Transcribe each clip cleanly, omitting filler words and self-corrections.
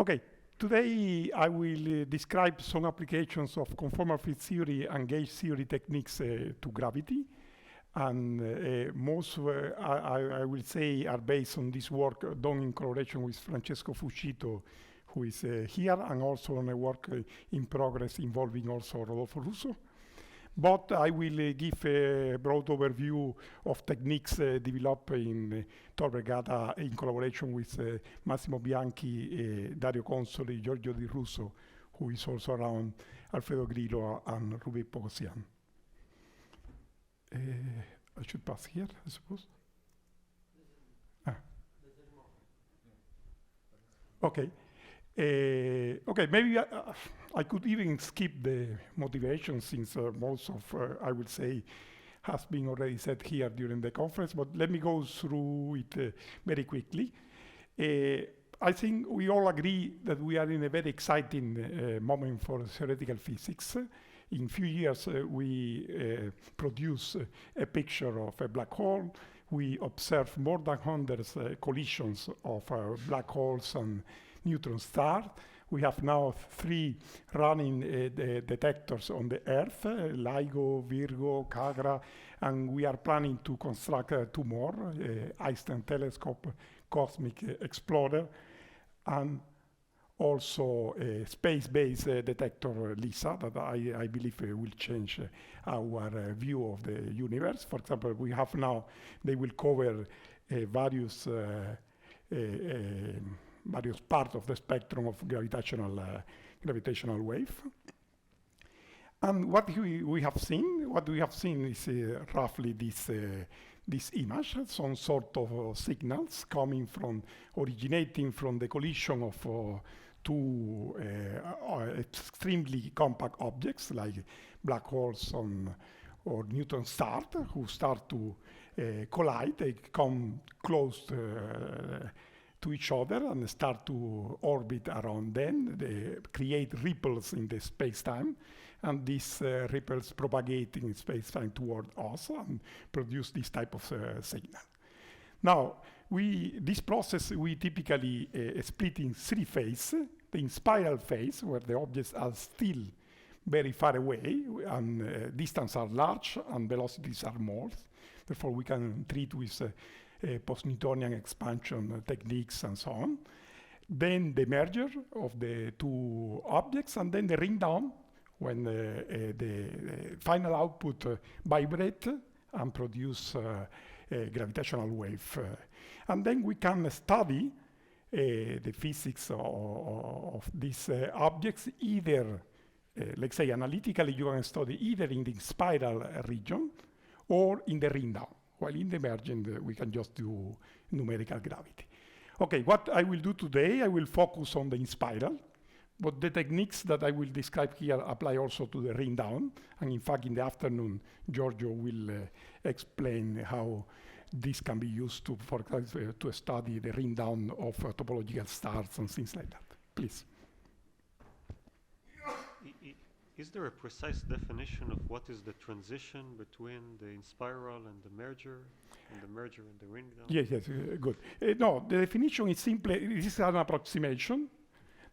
Okay, today I will describe some applications of conformal field theory and gauge theory techniques to gravity. And most, I will say, are based on this work done in collaboration with Francesco Fucito, who is here, and also on a work in progress involving also Rodolfo Russo. But I will give a broad overview of techniques developed in Tor Vergata in collaboration with Massimo Bianchi, Dario Consoli, Giorgio Di Russo, who is also around, Alfredo Grillo, and Ruby Pogosian. I should pass here, I suppose. Okay. Okay, maybe I could even skip the motivation since most of, I would say, has been already said here during the conference, but let me go through it very quickly. I think we all agree that we are in a very exciting moment for theoretical physics. In a few years, we produce a picture of a black hole. We observe more than hundreds collisions of black holes and neutron stars. We have now 3 running detectors on the Earth, LIGO, Virgo, Cagra, and we are planning to construct 2 more, Einstein Telescope, Cosmic Explorer, and also a space-based detector, LISA, that I believe will change our view of the universe. For example, we have now, they will cover various parts of the spectrum of gravitational wave. And what we have seen is roughly this image, some sort of signals originating from the collision of 2 extremely compact objects like black holes or neutron stars who start to collide. They come close to each other and start to orbit around them. They create ripples in the space-time, and these ripples propagate in space-time toward us and produce this type of signal. Now, this process we typically split in 3 phases. The spiral phase, where the objects are still very far away and distances are large and velocities are small. Therefore, we can treat with post-Newtonian expansion techniques and so on. Then the merger of the 2 objects, and then the ring down when the final output vibrate and produce a gravitational wave. And then we can study the physics of these objects either, let's say analytically, you can study either in the spiral region or in the ring down. While in the emergent, we can just do numerical gravity. Okay, what I will do today, I will focus on the in-spiral, but the techniques that I will describe here apply also to the ring down. And in fact, in the afternoon, Giorgio will explain how this can be used to, for example, to study the ring down of topological stars and things like that. Please. Is there a precise definition of what is the transition between the in-spiral and the merger and the ring down? Yes, good. No, the definition is simply, this is an approximation.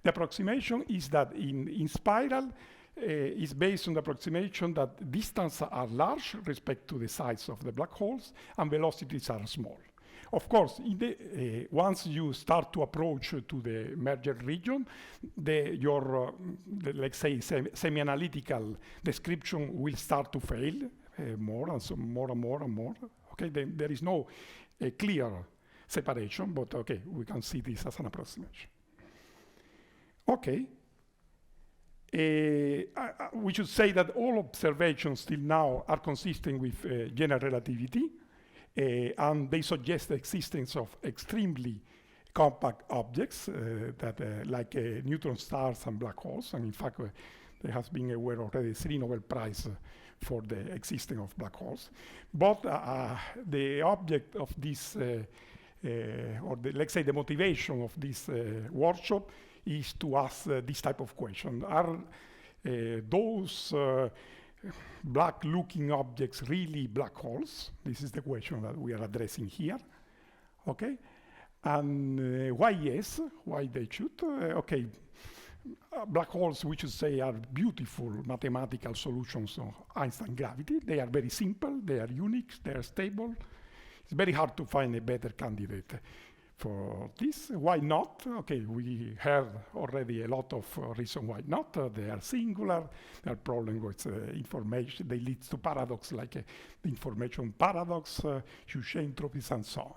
The approximation is that in spiral is based on the approximation that distances are large respect to the size of the black holes and velocities are small. Of course, once you start to approach to the merger region, your let's say, semi-analytical description will start to fail more and more. Okay, then there is no clear separation, but okay, we can see this as an approximation. Okay. We should say that all observations till now are consistent with general relativity. And they suggest the existence of extremely compact objects like neutron stars and black holes. And in fact, there has been aware already 3 Nobel Prize for the existence of black holes. But the object of this, let's say the motivation of this workshop is to ask this type of question. Are those black-looking objects really black holes? This is the question that we are addressing here. Okay, And why yes? Why they should? Okay, black holes, we should say, are beautiful mathematical solutions of Einstein gravity. They are very simple, they are unique, they are stable. It's very hard to find a better candidate for this. Why not? Okay, we heard already a lot of reasons why not. They are singular, there are problems with information, they lead to paradox like the information paradox, huge entropies and so on.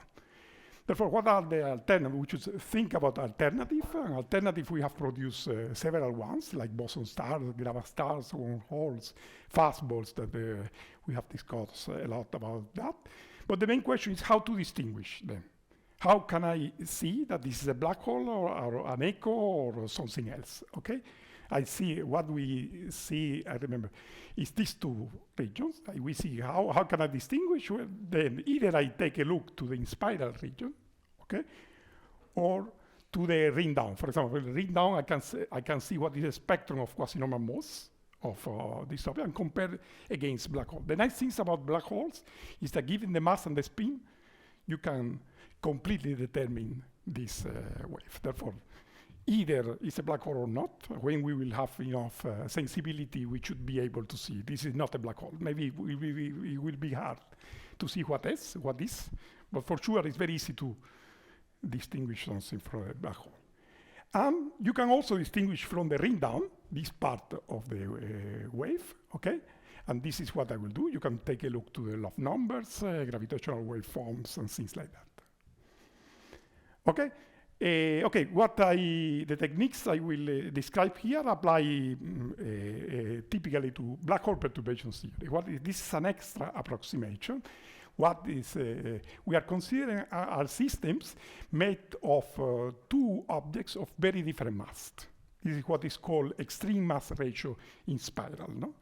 Therefore, what are the alternatives? We should think about alternative. Alternative, we have produced several ones, like boson stars, graviton stars, wormholes, fastballs, that we have discussed a lot about that. But the main question is how to distinguish them. How can I see that this is a black hole or an echo or something else, okay? I see what we see, I remember, is these two regions. We see how can I distinguish? Well, then either I take a look to the inspiral region, okay, or to the ring down. For example, the ring down, I can see what is the spectrum of quasi-normal modes of this object and compare against black hole. The nice things about black holes is that given the mass and the spin, you can completely determine this wave. Therefore, either it's a black hole or not. When we will have enough sensibility, we should be able to see this is not a black hole. Maybe it will be hard to see what is, but for sure it's very easy to distinguish something from a black hole. And you can also distinguish from the ring down, this part of the wave, okay? And this is what I will do. You can take a look to the love numbers, gravitational waveforms, and things like that. Okay? Okay, the techniques I will describe here apply typically to black hole perturbation theory. This is an extra approximation. What is we are considering are systems made of two objects of very different mass. This is what is called extreme mass ratio in spiral. No?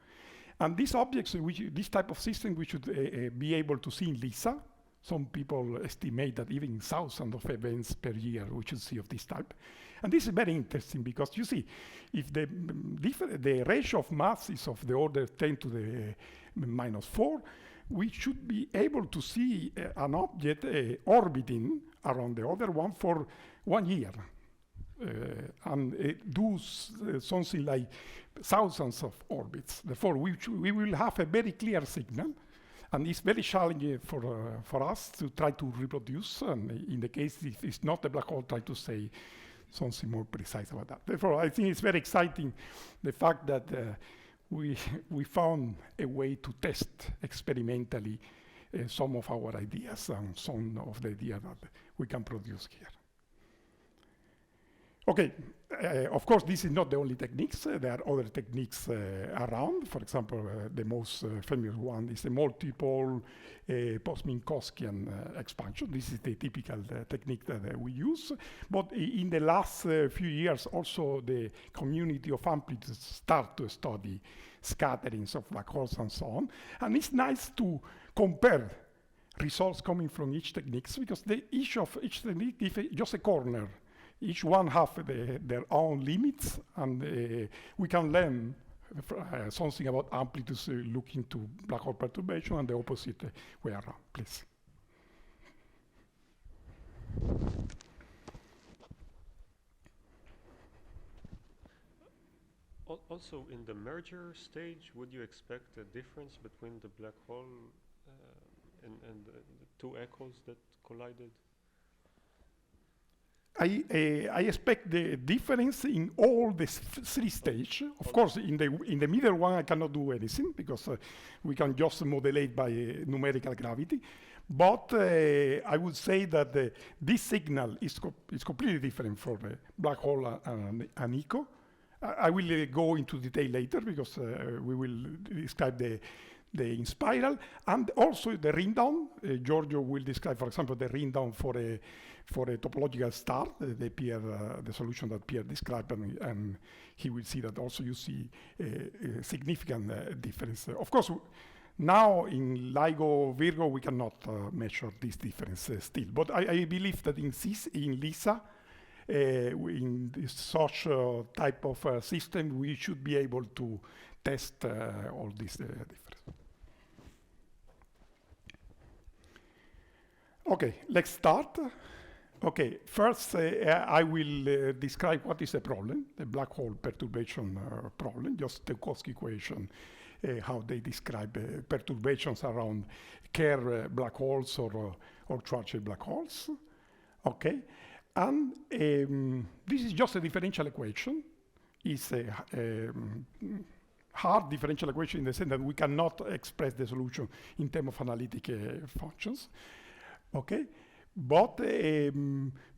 And these objects, this type of system, we should be able to see in LISA. Some people estimate that even thousands of events per year we should see of this type. And this is very interesting because you see, if the ratio of mass is of the order 10 to the -4, we should be able to see an object orbiting around the other one for 1 year. And do something like thousands of orbits. Therefore, we will have a very clear signal. And it's very challenging for us to try to reproduce. And in the case, if it's not a black hole, try to say something more precise about that. Therefore, I think it's very exciting the fact that we found a way to test experimentally some of our ideas and some of the ideas that we can produce here. Okay, of course, this is not the only techniques. There are other techniques around. For example, the most famous one is the multiple post-Minkowskian expansion. This is the typical technique that we use. But in the last few years, also the community of amplitudes start to study scatterings of black holes and so on. And it's nice to compare results coming from each technique because each technique gives just a corner. Each one have their own limits, and we can learn something about amplitudes looking to black hole perturbation and the opposite way around, please. Also, in the merger stage, would you expect a difference between the black hole and the two echoes that collided? I expect the difference in all the three stages. Of course, in the middle one, I cannot do anything because we can just modulate by numerical gravity. But I would say that this signal is completely different for the black hole and echo. I will go into detail later because we will describe the inspiral and also the ring down. Giorgio will describe, for example, the ring down for a topological star, the solution that Pierre described, and he will see that also you see a significant difference. Of course, now in LIGO Virgo we cannot measure this difference still, but I believe that in LISA, in such type of system, we should be able to test all these differences. Okay, let's start. Okay, first I will describe what is the problem, the black hole perturbation problem, just the Minkowski equation, how they describe perturbations around Kerr black holes or Schwarzschild black holes. Okay, and this is just a differential equation. It's a hard differential equation in the sense that we cannot express the solution in terms of analytic functions. Okay. But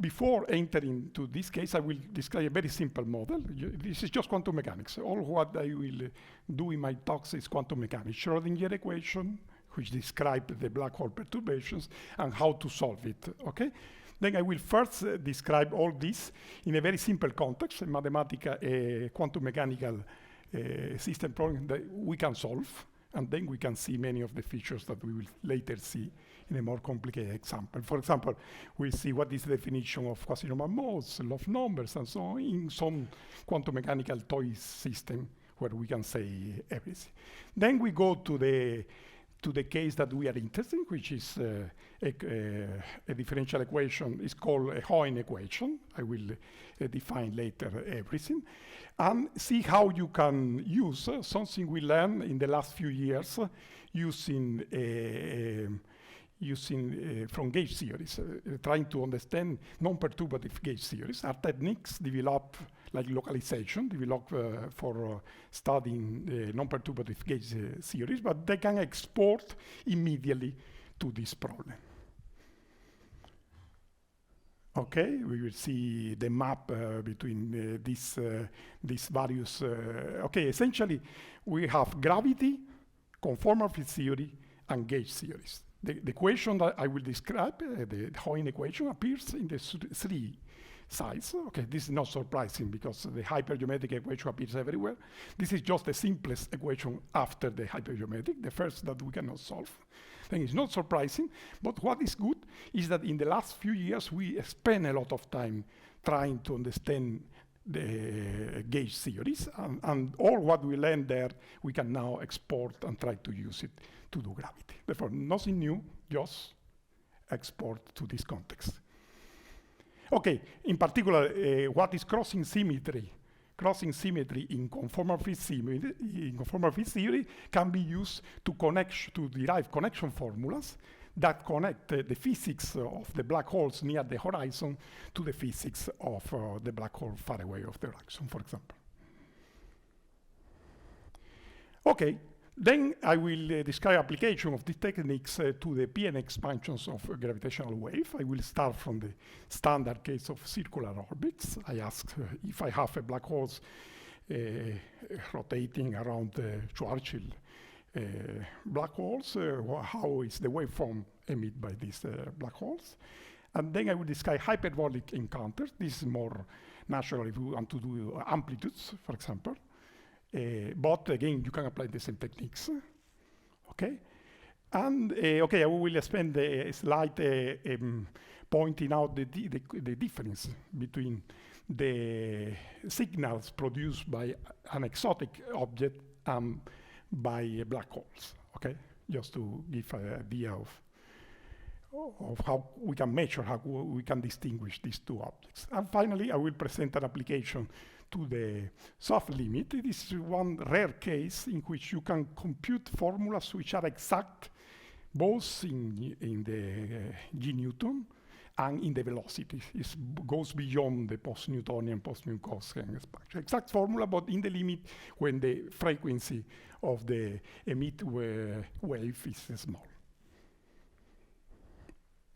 before entering to this case, I will describe a very simple model. This is just quantum mechanics. All what I will do in my talks is quantum mechanics. Schrödinger equation, which describes the black hole perturbations and how to solve it, okay? Then I will first describe all this in a very simple context, a mathematical, quantum mechanical system problem that we can solve. And then we can see many of the features that we will later see in a more complicated example. For example, we'll see what is the definition of quasi-normal modes, love numbers, and so on in some quantum mechanical toy system where we can say everything. Then we go to the case that we are interested in, which is a differential equation. It's called a Hohen equation. I will define later everything. And see how you can use something we learned in the last few years using from gauge theories, trying to understand non-perturbative gauge theories. Are techniques developed like localization, developed for studying non-perturbative gauge theories, but they can export immediately to this problem. Okay, we will see the map between these various. Okay, essentially, we have gravity, conformal field theory, and gauge theories. The equation that I will describe, the Hohen equation, appears in the three sides. Okay, this is not surprising because the hypergeometric equation appears everywhere. This is just the simplest equation after the hypergeometric, the first that we cannot solve. Then it's not surprising, but what is good is that in the last few years we spent a lot of time trying to understand the gauge theories, and all what we learned there we can now export and try to use it to do gravity. Therefore, nothing new, just export to this context. Okay, in particular, what is crossing symmetry? Crossing symmetry in conformal field theory can be used to derive connection formulas that connect the physics of the black holes near the horizon to the physics of the black hole far away of the horizon, for example. Okay, then I will describe application of these techniques to the PN expansions of a gravitational wave. I will start from the standard case of circular orbits. I ask if I have a black holes rotating around the Schwarzschild black holes, how is the waveform emitted by these black holes. And then I will describe hyperbolic encounters. This is more natural if you want to do amplitudes, for example. But again, you can apply the same techniques. Okay, and okay, I will spend a slide pointing out the difference between the signals produced by an exotic object and by black holes. Okay, just to give an idea of how we can measure, how we can distinguish these two objects. And finally, I will present an application to the soft limit. It is one rare case in which you can compute formulas which are exact both in the G Newton and in the velocity. It goes beyond the post-Newtonian, post-Minkowski exact formula, but in the limit when the frequency of the emit wave is small.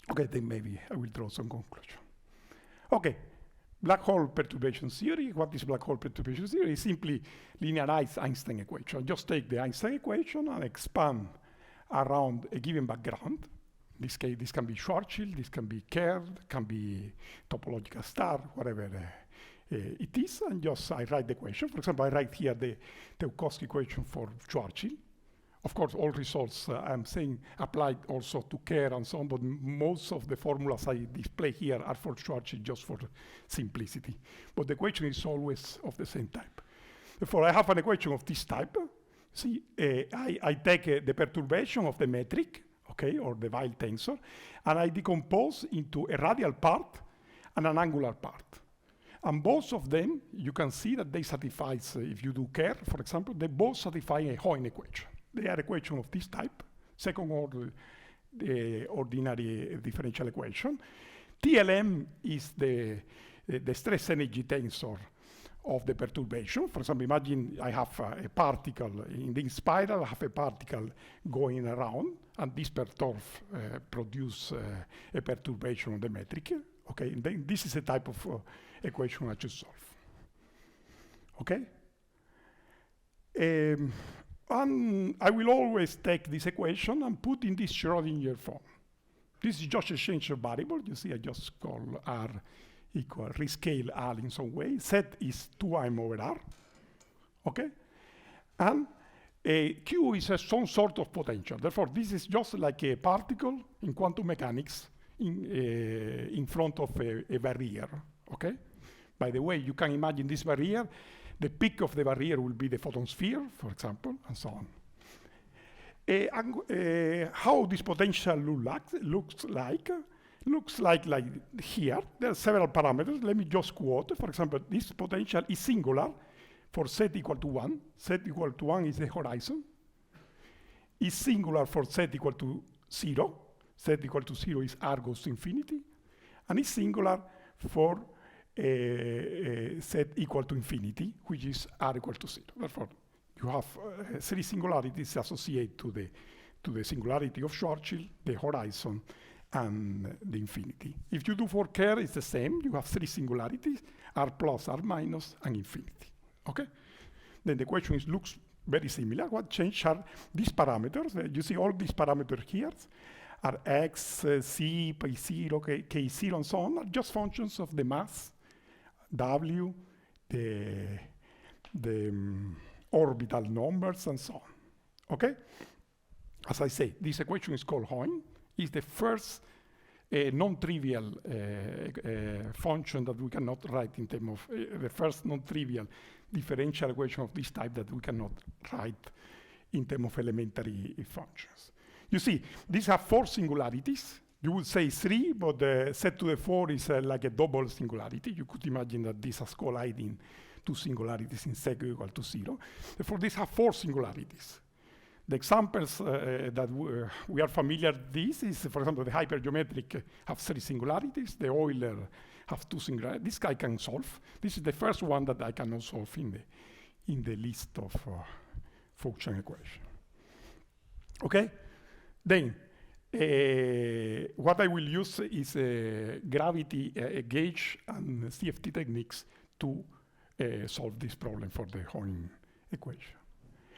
Okay, then maybe I will draw some conclusion. Okay. Black hole perturbation theory. What is black hole perturbation theory? It's simply linearize Einstein equation. Just take the Einstein equation and expand around a given background. In this case, this can be Schwarzschild, this can be Kerr, can be topological star, whatever it is, and just I write the equation. For example, I write here the Minkowski equation for Schwarzschild. Of course, all results I'm saying applied also to Kerr and so on, but most of the formulas I display here are for Schwarzschild just for simplicity. But the equation is always of the same type. Therefore, I have an equation of this type. See, I take the perturbation of the metric, okay, or the Weil tensor, and I decompose into a radial part and an angular part. And both of them, you can see that they satisfy, if you do care, for example, they both satisfy a Hoyne equation. They are equation of this type, second order ordinary differential equation. TLM is the stress energy tensor of the perturbation. For example, imagine I have a particle in the spiral, I have a particle going around, and this produce a perturbation on the metric. Okay, and then this is a type of equation I should solve. Okay? And I will always take this equation and put in this Schrodinger form. This is just a change of variable. You see, I just call R equal rescale R in some way. Z is 2m over R. Okay? And Q is some sort of potential. Therefore, this is just like a particle in quantum mechanics in front of a barrier. Okay? By the way, you can imagine this barrier. The peak of the barrier will be the photon sphere, for example, and so on. How this potential looks like here. There are several parameters. Let me just quote. For example, this potential is singular for z equal to 1. Z equal to 1 is the horizon. Is singular for z equal to 0. Z equal to 0 is R goes to infinity. And is singular for z equal to infinity, which is R equal to 0. Therefore, you have three singularities associated to the singularity of Schwarzschild, the horizon, and the infinity. If you do for Kerr, it's the same. You have three singularities, R plus, R minus, and infinity. Okay? Then the question looks very similar. What changed are these parameters. You see all these parameters here are x, c, p0, k0, and so on, are just functions of the mass, w, the orbital numbers, and so on. Okay? As I say, this equation is called Hoyne. It's the first non-trivial function that we cannot write in terms of the first non-trivial differential equation of this type that we cannot write in terms of elementary functions. You see, these have four singularities. You would say three, but z to the 4 is like a double singularity. You could imagine that these are colliding two singularities in z equal to 0. Therefore, these have four singularities. The examples that we are familiar with this is, for example, the hypergeometric have three singularities. The Euler have two singularities. This guy can solve. This is the first one that I cannot solve in the list of function equation. Okay? Then, what I will use is gravity gauge and CFT techniques to solve this problem for the Hoyne equation.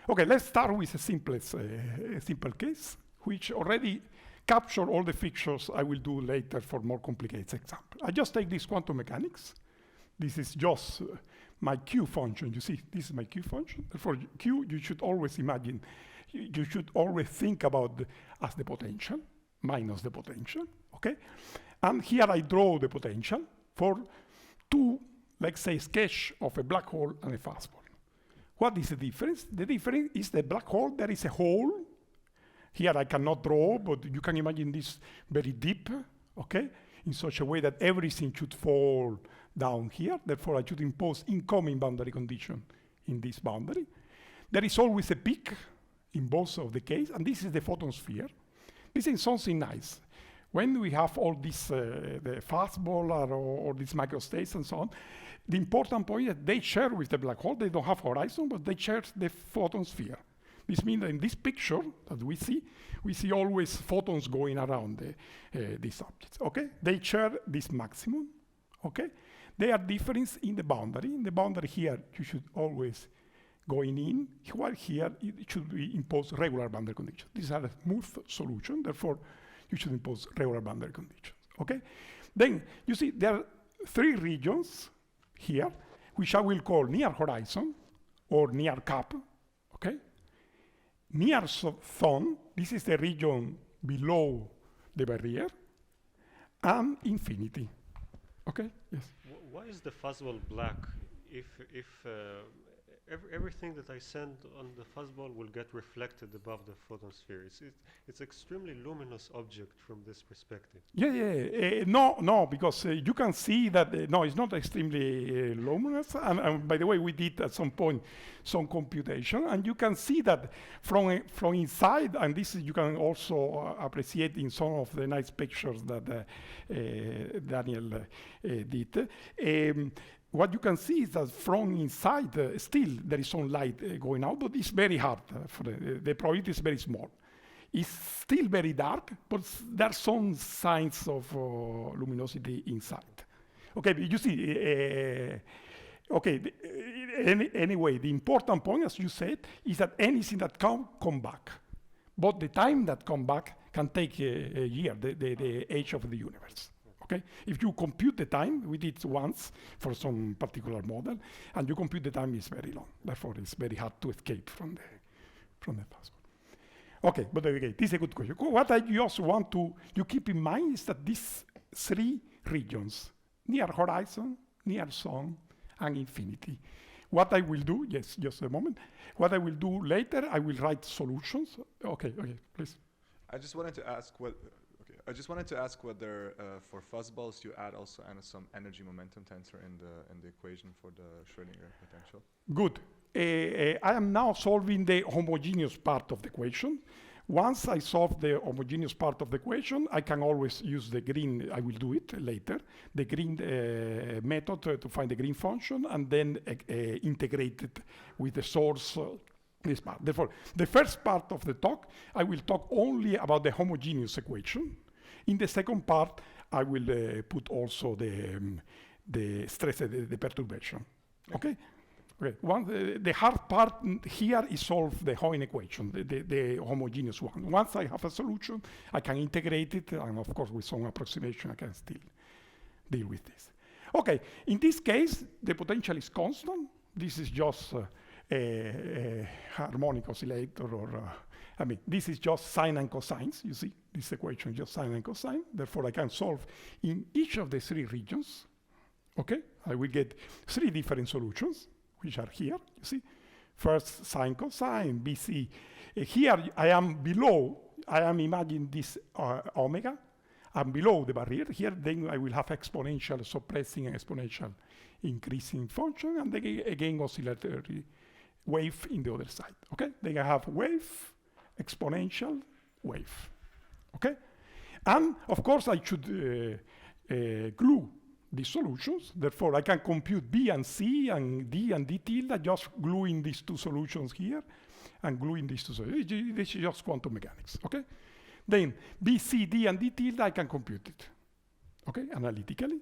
Okay, let's start with a simple case, which already capture all the features I will do later for more complicated example. I just take this quantum mechanics. This is just my Q function. You see, this is my Q function. For Q, you should always imagine, you should always think about as the potential, minus the potential, okay? And here I draw the potential for two, let's say, sketch of a black hole and a fast ball. What is the difference? The difference is the black hole, there is a hole. Here I cannot draw, but you can imagine this very deep, okay? In such a way that everything should fall down here. Therefore, I should impose incoming boundary condition in this boundary. There is always a peak in both of the case, and this is the photon sphere. This is something nice. When we have all this, the fastball or these microstates and so on, the important point is that they share with the black hole. They don't have horizon, but they share the photon sphere. This means that in this picture that we see always photons going around these objects, okay? They share this maximum, okay? They are different in the boundary. In the boundary here, you should always going in, while here it should be imposed regular boundary conditions. These are a smooth solution, therefore you should impose regular boundary conditions, okay? Then you see there are three regions here, which I will call near horizon or near cap, okay? Near zone, this is the region below the barrier, and infinity, okay? Yes. Why is the fuzzball black if everything that I send on the fuzzball will get reflected above the photosphere. It's extremely luminous object from this perspective. Yeah. No, because you can see that, no, it's not extremely luminous. And by the way, we did at some point some computation, and you can see that from inside, and this you can also appreciate in some of the nice pictures that Daniel did. What you can see is that from inside, still there is some light going out, but it's very hard. The probability is very small. It's still very dark, but there are some signs of luminosity inside. Okay, but you see, anyway, the important point, as you said, is that anything that come back. But the time that come back can take a year, the age of the universe. Okay, if you compute the time, we did once for some particular model, and you compute the time is very long. Therefore, it's very hard to escape from the password. Okay, but okay, this is a good question. What I just want you keep in mind is that these three regions, near horizon, near sun, and infinity. What I will do, yes, just a moment. What I will do later, I will write solutions. Okay, please. I just wanted to ask whether for fuzzballs you add also some energy momentum tensor in the equation for the Schrödinger potential. Good. I am now solving the homogeneous part of the equation. Once I solve the homogeneous part of the equation, I can always use the green, I will do it later, the green method to find the green function, and then integrate it with the source this part. Therefore, the first part of the talk, I will talk only about the homogeneous equation. In the second part, I will put also the stress, the perturbation. Okay? Okay. The hard part here is solve the Hoyne equation, the homogeneous one. Once I have a solution, I can integrate it, and of course, with some approximation, I can still deal with this. Okay, in this case, the potential is constant. This is just a harmonic oscillator, or this is just sine and cosines. You see, this equation is just sine and cosine. Therefore, I can solve in each of the three regions. Okay, I will get three different solutions, which are here. You see, first sine cosine, BC. Here I am below. I am imagining this omega. I'm below the barrier. Here, then I will have exponential suppressing and exponential increasing function, and then again oscillatory wave in the other side. Okay, then I have wave, exponential, wave. Okay, and of course I should glue these solutions. Therefore, I can compute B and C and D and D tilde, just gluing these two solutions here and gluing these two solutions. This is just quantum mechanics. Okay, then B, C, D, and D tilde, I can compute it. Okay, analytically.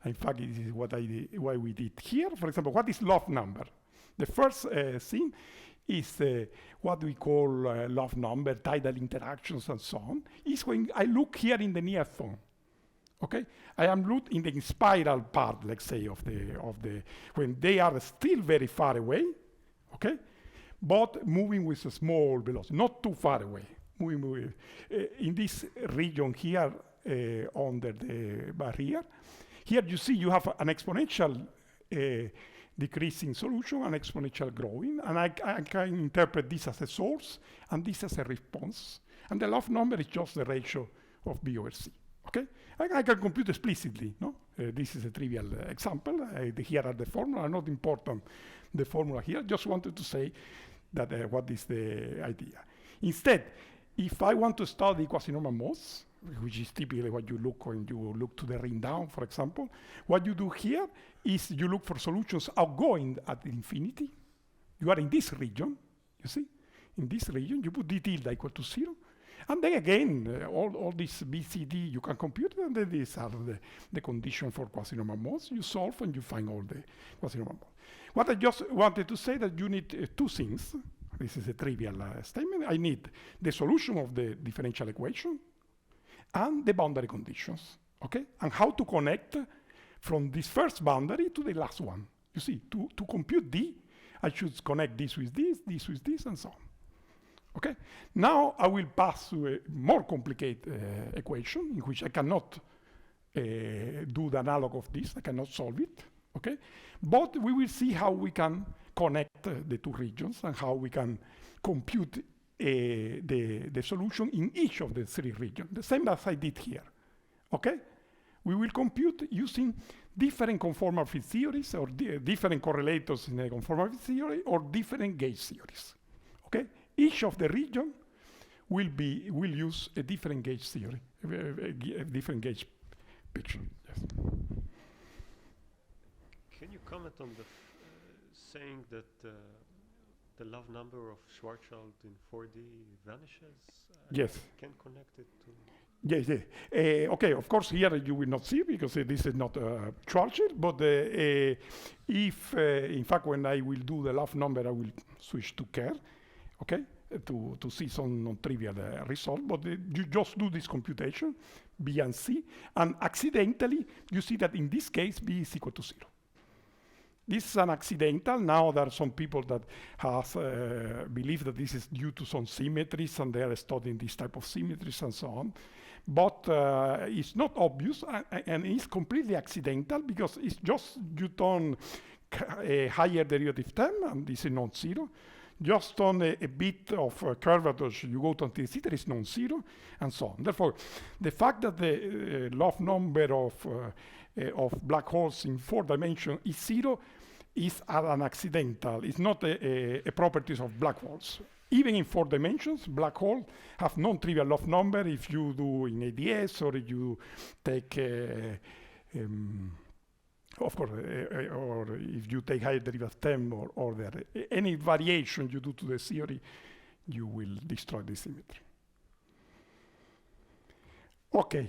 In fact, this is what why we did here. For example, what is love number? The first thing is what we call love number, tidal interactions, and so on. Is when I look here in the near zone. Okay, I am looking in the spiral part, let's say, of the when they are still very far away. Okay, but moving with a small velocity, not too far away. Moving in this region here under the barrier. Here you see you have an exponential decreasing solution, an exponential growing, and I can interpret this as a source and this as a response. And the love number is just the ratio of B over C. Okay, I can compute explicitly. No, this is a trivial example. Here are the formula, not important. The formula here. Just wanted to say that what is the idea. Instead, if I want to study quasi-normal modes, which is typically what you look when you look to the ring down, for example, what you do here is you look for solutions outgoing at infinity. You are in this region, you see? In this region, you put d tilde equal to 0. And then again, all this BCD you can compute, and then these are the condition for quasi-normal modes. You solve and you find all the quasi-normal modes. What I just wanted to say that you need two things. This is a trivial statement. I need the solution of the differential equation and the boundary conditions, okay? And how to connect from this first boundary to the last one. You see, to compute D, I should connect this with this, and so on. Okay? Now I will pass to a more complicated equation in which I cannot do the analog of this. I cannot solve it. Okay? But we will see how we can connect the two regions and how we can compute the solution in each of the three regions. The same as I did here, okay? We will compute using different conformal field theories or different correlators in the conformal field theory or different gauge theories, okay? Each of the region will use a different gauge theory, a different gauge picture, yes. Can you comment on the saying that the love number of Schwarzschild in 4D vanishes? Yes. Can connect it to... Yes, yes. Okay, of course here you will not see because this is not Schwarzschild, but if, in fact, when I will do the love number, I will switch to Kerr, okay, to see some non-trivial result, but you just do this computation, B and C, and accidentally, you see that in this case, B is equal to 0. This is an accidental. Now there are some people that believe that this is due to some symmetries and they are studying this type of symmetries and so on. But it's not obvious and it's completely accidental because it's just you turn a higher derivative term and this is non-zero. Just on a bit of curvature, you go to until theta is non-zero and so on. Therefore, the fact that the love number of black holes in 4 dimensions is 0 is an accidental. It's not a properties of black holes. Even in 4 dimensions, black holes have non-trivial love number if you do in ADS or if you take, of course, or if you take higher derivative term or any variation you do to the theory, you will destroy the symmetry. Okay.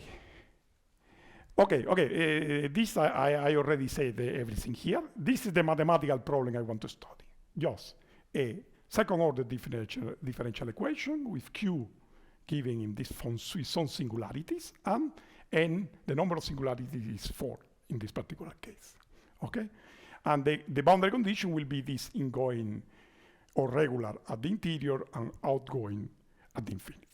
Okay, this I already said everything here. This is the mathematical problem I want to study. Just a second order differential equation with Q giving in this form with some singularities and N, the number of singularities is 4 in this particular case, okay? And the boundary condition will be this ingoing or regular at the interior and outgoing at the infinity.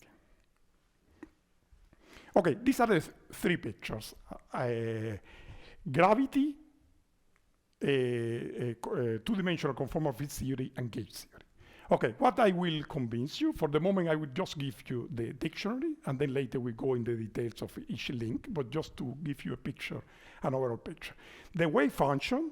Okay, these are the 3 pictures. Gravity, two-dimensional conformal field theory, and gauge theory. Okay, what I will convince you, for the moment I will just give you the dictionary, and then later we go into the details of each link, but just to give you a picture, an overall picture. The wave function,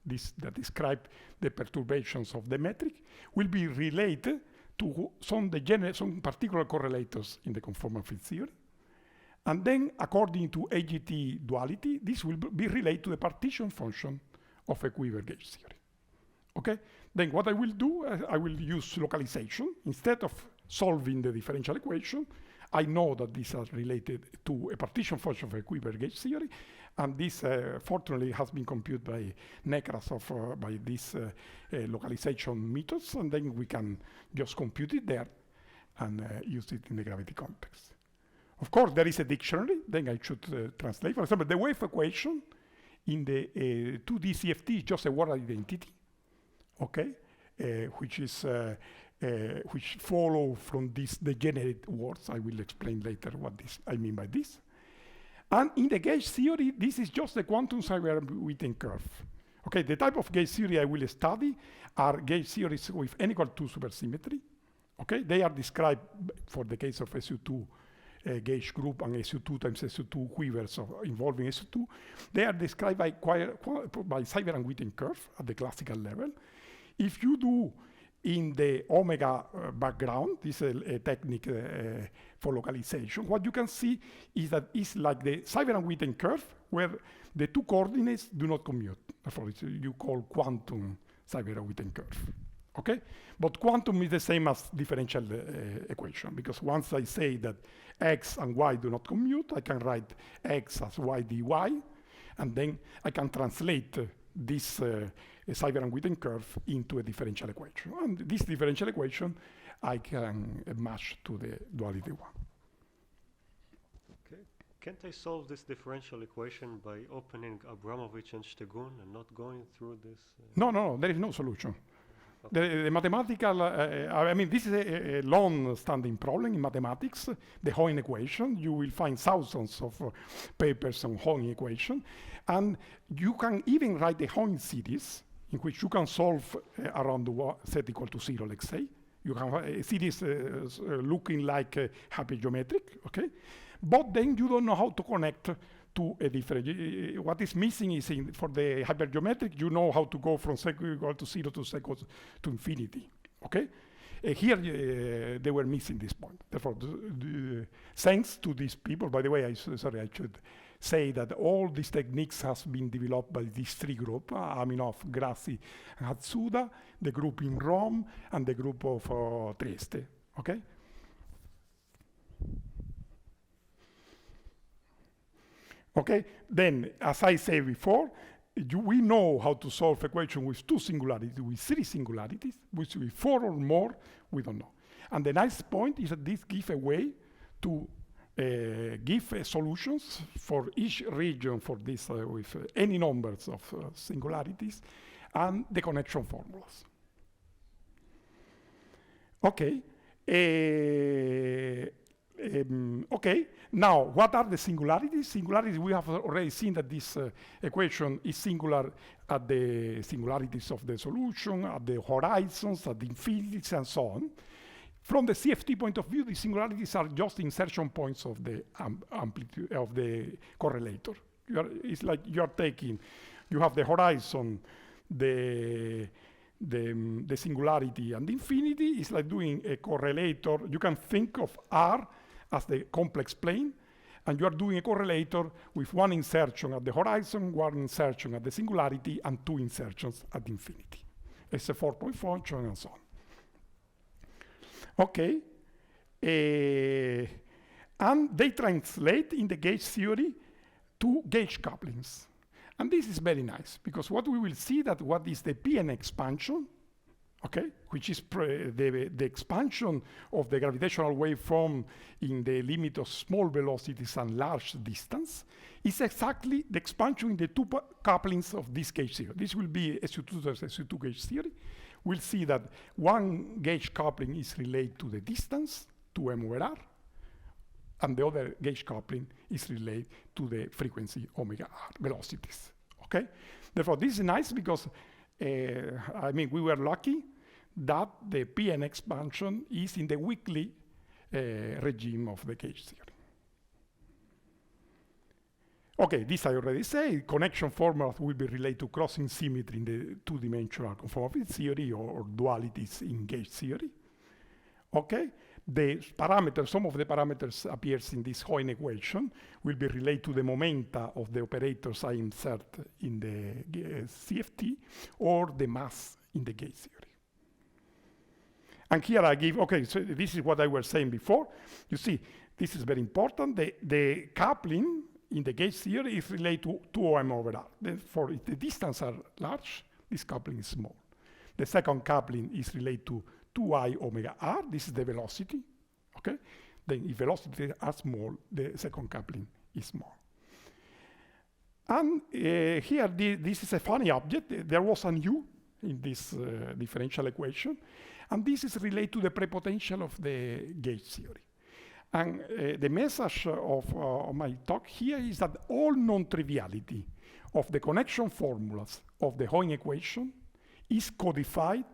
that describe the perturbations of the metric, will be related to some particular correlators in the conformal field theory. And then, according to AGT duality, this will be related to the partition function of a Kuiper gauge theory. Okay? Then what I will do, I will use localization. Instead of solving the differential equation, I know that these are related to a partition function of a Kuiper gauge theory. And this, fortunately, has been computed by Necras by these localization methods. And then we can just compute it there and use it in the gravity context. Of course, there is a dictionary, then I should translate. For example, the wave equation in the 2D CFT is just a word identity, okay, which follow from these degenerate words. I will explain later what I mean by this. And in the gauge theory, this is just the quantum Seiberg-Witten curve. Okay, the type of gauge theory I will study are gauge theories with n equal to supersymmetry. Okay, they are described for the case of SU2 gauge group and SU2 times SU2 quivers involving SU2. They are described by Seiberg-Witten curve at the classical level. If you do in the omega background, this is a technique for localization, what you can see is that it's like the Seiberg-Witten curve where the 2 coordinates do not commute. Therefore, you call quantum Seiberg-Witten curve. Okay? But quantum is the same as differential equation, because once I say that x and y do not commute, I can write x as y dy, and then I can translate this Seiberg-Witten curve into a differential equation. And this differential equation I can match to the duality one. Okay. Can't I solve this differential equation by opening Abramovich and Stegun and not going through this? No, there is no solution. The mathematical, I mean, this is a long-standing problem in mathematics, the Hoyne equation. You will find thousands of papers on Hoyne equation. And you can even write the Hoyne series in which you can solve around the z equal to 0, let's say. You can see this looking like hypergeometric, okay? But then you don't know how to connect to a different. What is missing is for the hypergeometric, you know how to go from z equal to 0 to z equal to infinity, okay? Here they were missing this point. Therefore, thanks to these people, by the way, I should say that all these techniques has been developed by these three groups, Aminov, Grassi, and Hatsuda, the group in Rome, and the group of Trieste, okay? Okay, then, as I said before, we know how to solve equation with two singularities, with three singularities, with four or more, we don't know. And the nice point is that this gives a way to give solutions for each region for this with any numbers of singularities and the connection formulas. Okay. Okay, now what are the singularities? Singularities, we have already seen that this equation is singular at the singularities of the solution, at the horizons, at the infinities, and so on. From the CFT point of view, the singularities are just insertion points of the amplitude of the correlator. It's like you have the horizon, the singularity, and the infinity. It's like doing a correlator. You can think of R as the complex plane, and you are doing a correlator with one insertion at the horizon, one insertion at the singularity, and two insertions at the infinity. It's a 4-point function, and so on. Okay, and they translate in the gauge theory to gauge couplings. And this is very nice, because what we will see that what is the Pn expansion, okay, which is the expansion of the gravitational waveform in the limit of small velocities and large distance, is exactly the expansion in the two couplings of this gauge theory. This will be SU2 versus SU2 gauge theory. We'll see that one gauge coupling is related to the distance, to m over r, and the other gauge coupling is related to the frequency omega r, velocities, okay? Therefore, this is nice because, I mean, we were lucky that the Pn expansion is in the weakly regime of the gauge theory. Okay, this I already say. Connection formulas will be related to crossing symmetry in the two-dimensional conformability theory or dualities in gauge theory. Okay, the parameters, some of the parameters appears in this Hoyne equation will be related to the momenta of the operators I insert in the CFT or the mass in the gauge theory. And here I give, okay, so this is what I was saying before. You see, this is very important. The coupling in the gauge theory is related to 2m over r. Therefore, if the distance are large, this coupling is small. The second coupling is related to 2I omega r. This is the velocity, okay? Then if velocities are small, the second coupling is small. And here, this is a funny object. There was an U in this differential equation, and this is related to the prepotential of the gauge theory. And the message of my talk here is that all non-triviality of the connection formulas of the Hoyne equation is codified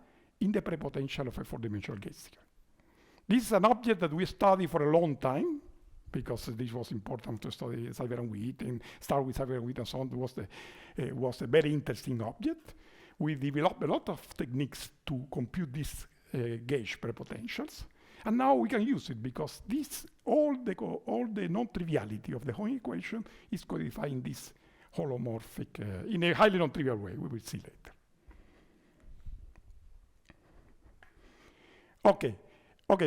in the prepotential of a four-dimensional gauge theory. This is an object that we studied for a long time, because this was important to study Cyber-Wheat and start with Cyber-Wheat and so on. It was a very interesting object. We developed a lot of techniques to compute these gauge prepotentials. And now we can use it because this, all the non-triviality of the Hoyne equation is codified in this holomorphic, in a highly non-trivial way. We will see later. Okay,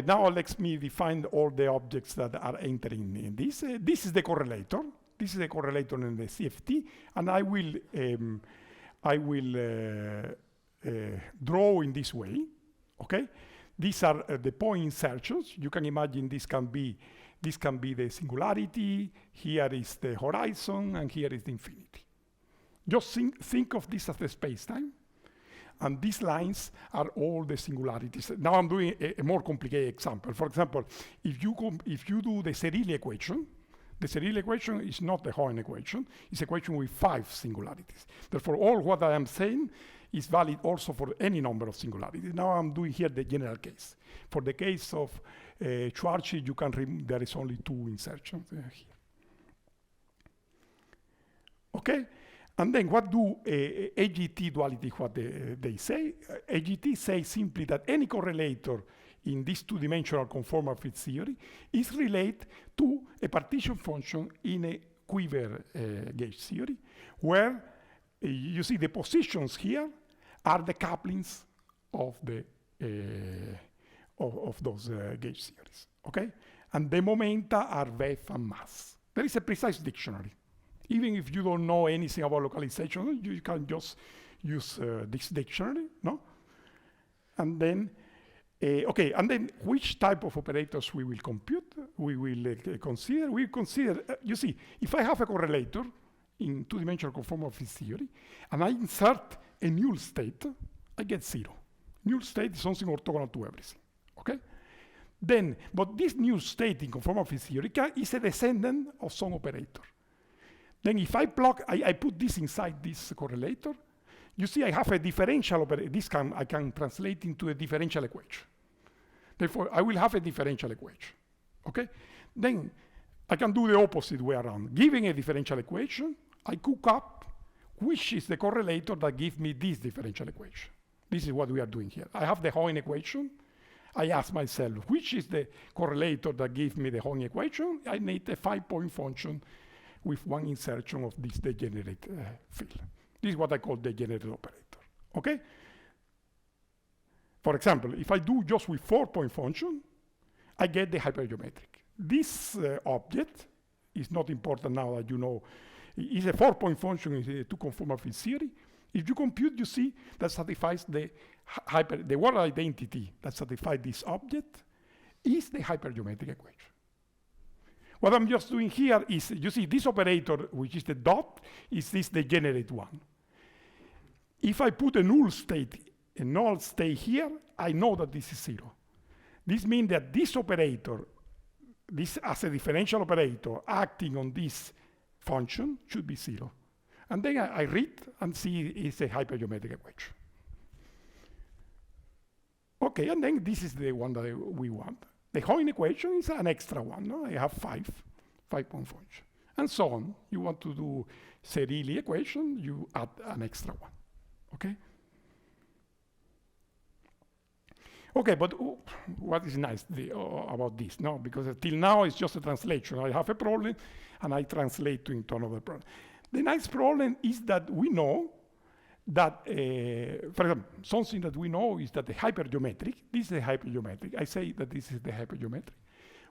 now let me define all the objects that are entering in this. This is the correlator. This is the correlator in the CFT, and I will draw in this way, okay? These are the point insertions. You can imagine this can be the singularity, here is the horizon, and here is the infinity. Just think of this as the space-time, and these lines are all the singularities. Now I'm doing a more complicated example. For example, if you do the Cerilli equation, the Cerilli equation is not the Hoyne equation, it's an equation with 5 singularities. Therefore, all what I am saying is valid also for any number of singularities. Now I'm doing here the general case. For the case of Schwarzschild, you can there is only 2 insertions here. Okay, and then what do AGT duality, what they say? AGT says simply that any correlator in this 2-dimensional conformal field theory is related to a partition function in a quiver gauge theory, where you see the positions here are the couplings of the of those gauge theories, okay? And the momenta are wave and mass. There is a precise dictionary. Even if you don't know anything about localization, you can just use this dictionary, no? And then, okay, and then which type of operators we will compute, we will consider? We consider, you see, if I have a correlator in 2-dimensional conformal field theory, and I insert a null state, I get 0. Null state is something orthogonal to everything, okay? Then, but this null state in conformal field theory is a descendant of some operator. Then if I plug, I put this inside this correlator, you see I have a differential operator. This I can translate into a differential equation. Therefore, I will have a differential equation, okay? Then I can do the opposite way around. Given a differential equation, I cook up which is the correlator that gives me this differential equation. This is what we are doing here. I have the Hoyne equation. I ask myself, which is the correlator that gives me the Hoyne equation? I need a 5-point function with 1 insertion of this degenerate field. This is what I call degenerate operator, okay? For example, if I do just with 4-point function, I get the hypergeometric. This object is not important now that you know, it's a 4-point function in the 2-conformal field theory. If you compute, you see that satisfies the world identity that satisfies this object is the hypergeometric equation. What I'm just doing here is, you see this operator, which is the dot, is this degenerate one. If I put a null state here, I know that this is 0. This means that this operator, this as a differential operator acting on this function should be 0. And then I read and see it's a hypergeometric equation. Okay, and then this is the one that we want. The Hoyne equation is an extra one. No? I have 5-point function. And so on. You want to do Cerilli equation, you add an extra one. Okay? Okay, but what is nice about this? No, because till now it's just a translation. I have a problem and I translate into another problem. The nice problem is that we know that, for example, something that we know is that the hypergeometric, this is the hypergeometric. I say that this is the hypergeometric.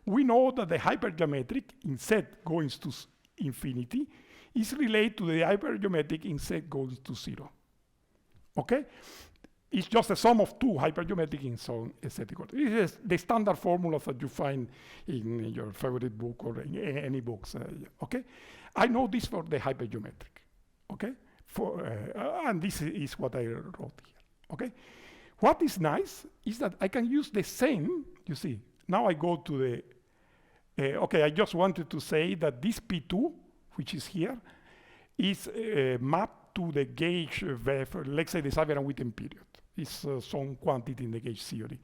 We know that the hypergeometric in set going to infinity is related to the hypergeometric in set goes to 0. Okay? It's just a sum of 2 hypergeometric in some aesthetic order. This is the standard formulas that you find in your favorite book or in any books. Okay? I know this for the hypergeometric. Okay? And this is what I wrote here. Okay? What is nice is that I can use the same, you see, now I go to the, okay, I just wanted to say that this P2, which is here, is mapped to the gauge wave, let's say the Savieran-Witten period. It's some quantity in the gauge theory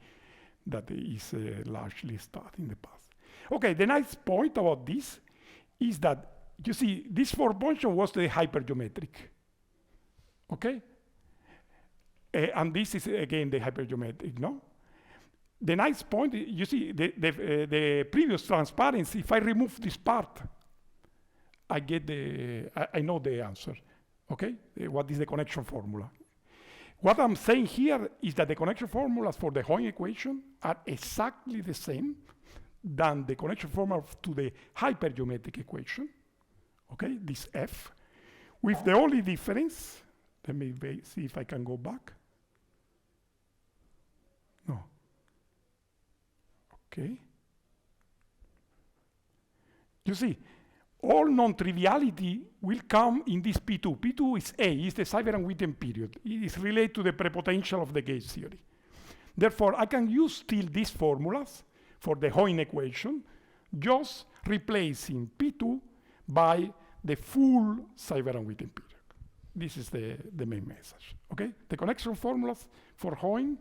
that is largely studied in the past. Okay, the nice point about this is that, you see, this 4-function was the hypergeometric. Okay? And this is, again, the hypergeometric, no? The nice point, you see, the previous transparency, if I remove this part, I get I know the answer, okay? What is the connection formula? What I'm saying here is that the connection formulas for the Hoyne equation are exactly the same than the connection formula to the hypergeometric equation, okay, this F, with the only difference, let me see if I can go back. No. Okay. You see, all non-triviality will come in this P2. P2 is A, is the Savieran-Witten period. It is related to the prepotential of the gauge theory. Therefore, I can use still these formulas for the Hoyne equation, just replacing P2 by the full Savieran-Witten period. This is the main message. Okay, the connection formulas for Hoyne,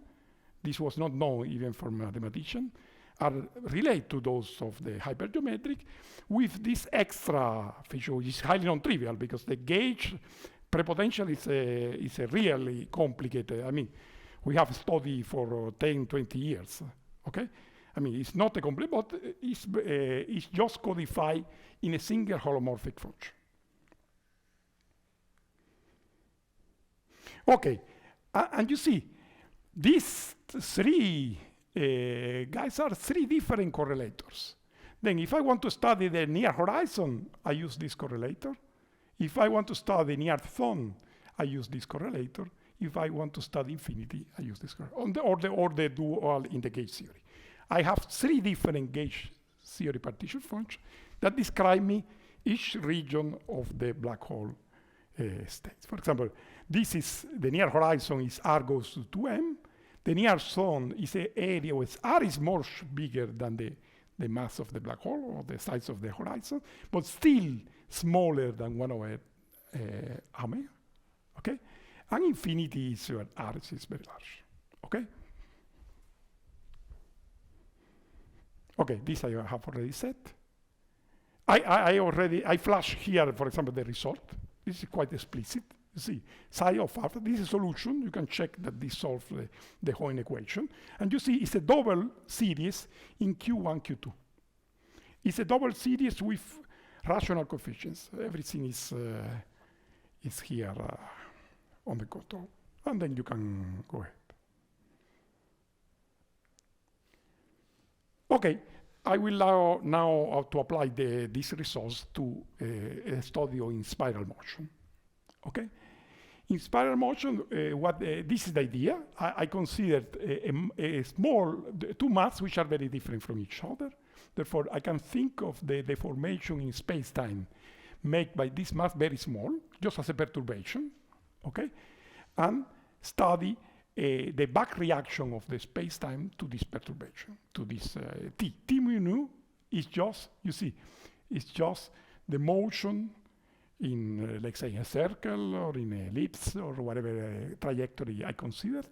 this was not known even for mathematicians, are related to those of the hypergeometric with this extra feature, which is highly non-trivial because the gauge prepotential is a really complicated. I mean, we have studied for 10, 20 years. Okay, I mean, it's not a complete, but it's just codified in a single holomorphic function. Okay, and you see, these three guys are three different correlators. Then if I want to study the near horizon, I use this correlator. If I want to study near thumb, I use this correlator. If I want to study infinity, I use this correlator, or the dual in the gauge theory. I have three different gauge theory partition functions that describe me each region of the black hole states. For example, this is the near horizon is R goes to 2m. The near zone is an area where R is much bigger than the mass of the black hole or the size of the horizon, but still smaller than 1 over omega. Okay, and infinity is where R is very large. Okay. Okay, this I have already said. I flash here, for example, the result. This is quite explicit. You see, psi of alpha, this is a solution. You can check that this solves the Hoyne equation. And you see it's a double series in Q1, Q2. It's a double series with rational coefficients. Everything is here on the control. And then you can go ahead. Okay, I will now to apply these results to a study in spiral motion. Okay, in spiral motion, this is the idea. I considered a small two mass which are very different from each other. Therefore, I can think of the deformation in space-time made by this mass very small, just as a perturbation. Okay, and study the back reaction of the space-time to this perturbation, to this t. T mu nu is just, you see, it's just the motion in, let's say, a circle or in an ellipse or whatever trajectory I considered.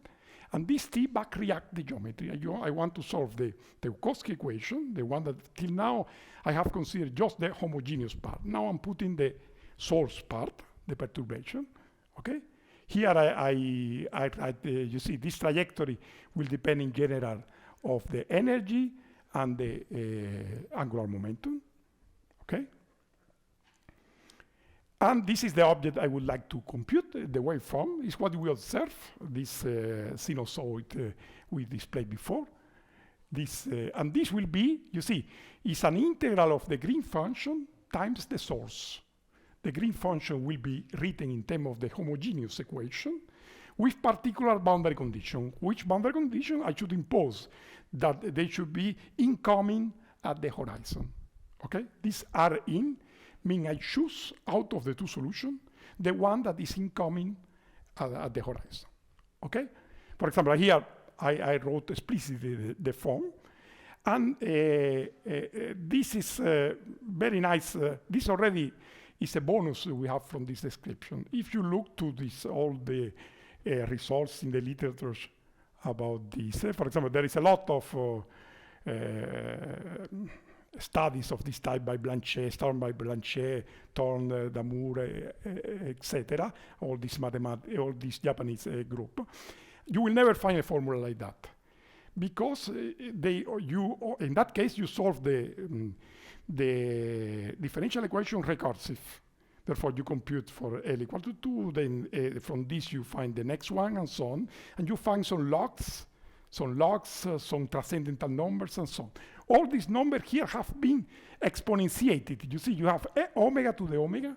And this t back react the geometry. I want to solve the Minkowski equation, the one that till now I have considered just the homogeneous part. Now I'm putting the source part, the perturbation, okay? Here you see this trajectory will depend in general of the energy and the angular momentum, okay? And this is the object I would like to compute. The waveform is what we observe, this sinusoid we displayed before. And this will be, you see, is an integral of the green function times the source. The green function will be written in terms of the homogeneous equation with particular boundary condition. Which boundary condition I should impose? That they should be incoming at the horizon. Okay? These are in, mean I choose out of the two solutions the one that is incoming at the horizon. Okay? For example, here I wrote explicitly the form. And this is very nice. This already is a bonus we have from this description. If you look to this, all the results in the literature about this, for example, there is a lot of studies of this type by Blanchet, Storm by Blanchet, Thorne, Damour, etc. All this Japanese group. You will never find a formula like that, because in that case you solve the differential equation recursive. Therefore, you compute for L equal to 2, then from this you find the next one, and so on. And you find some logs, some transcendental numbers, and so on. All these numbers here have been exponentiated. You see, you have omega to the omega.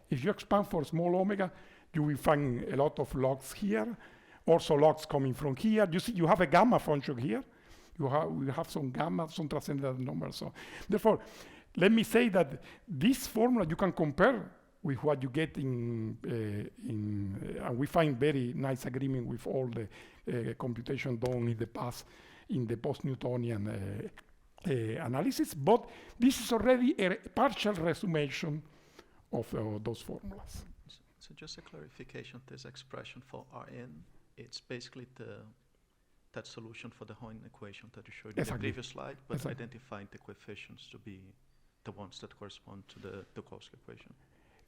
If you expand for small omega, you will find a lot of logs here, also logs coming from here. You see, you have a gamma function here. You have some gamma, some transcendental numbers. So, therefore, let me say that this formula you can compare with what you get and we find very nice agreement with all the computation done in the past in the post-Newtonian analysis, but this is already a partial resummation of those formulas. So just a clarification, this expression for Rn, it's basically that solution for the Hoyne equation that you showed in the Exactly. previous slide, but Exactly. identifying the coefficients to be the ones that correspond to the Tukowski equation.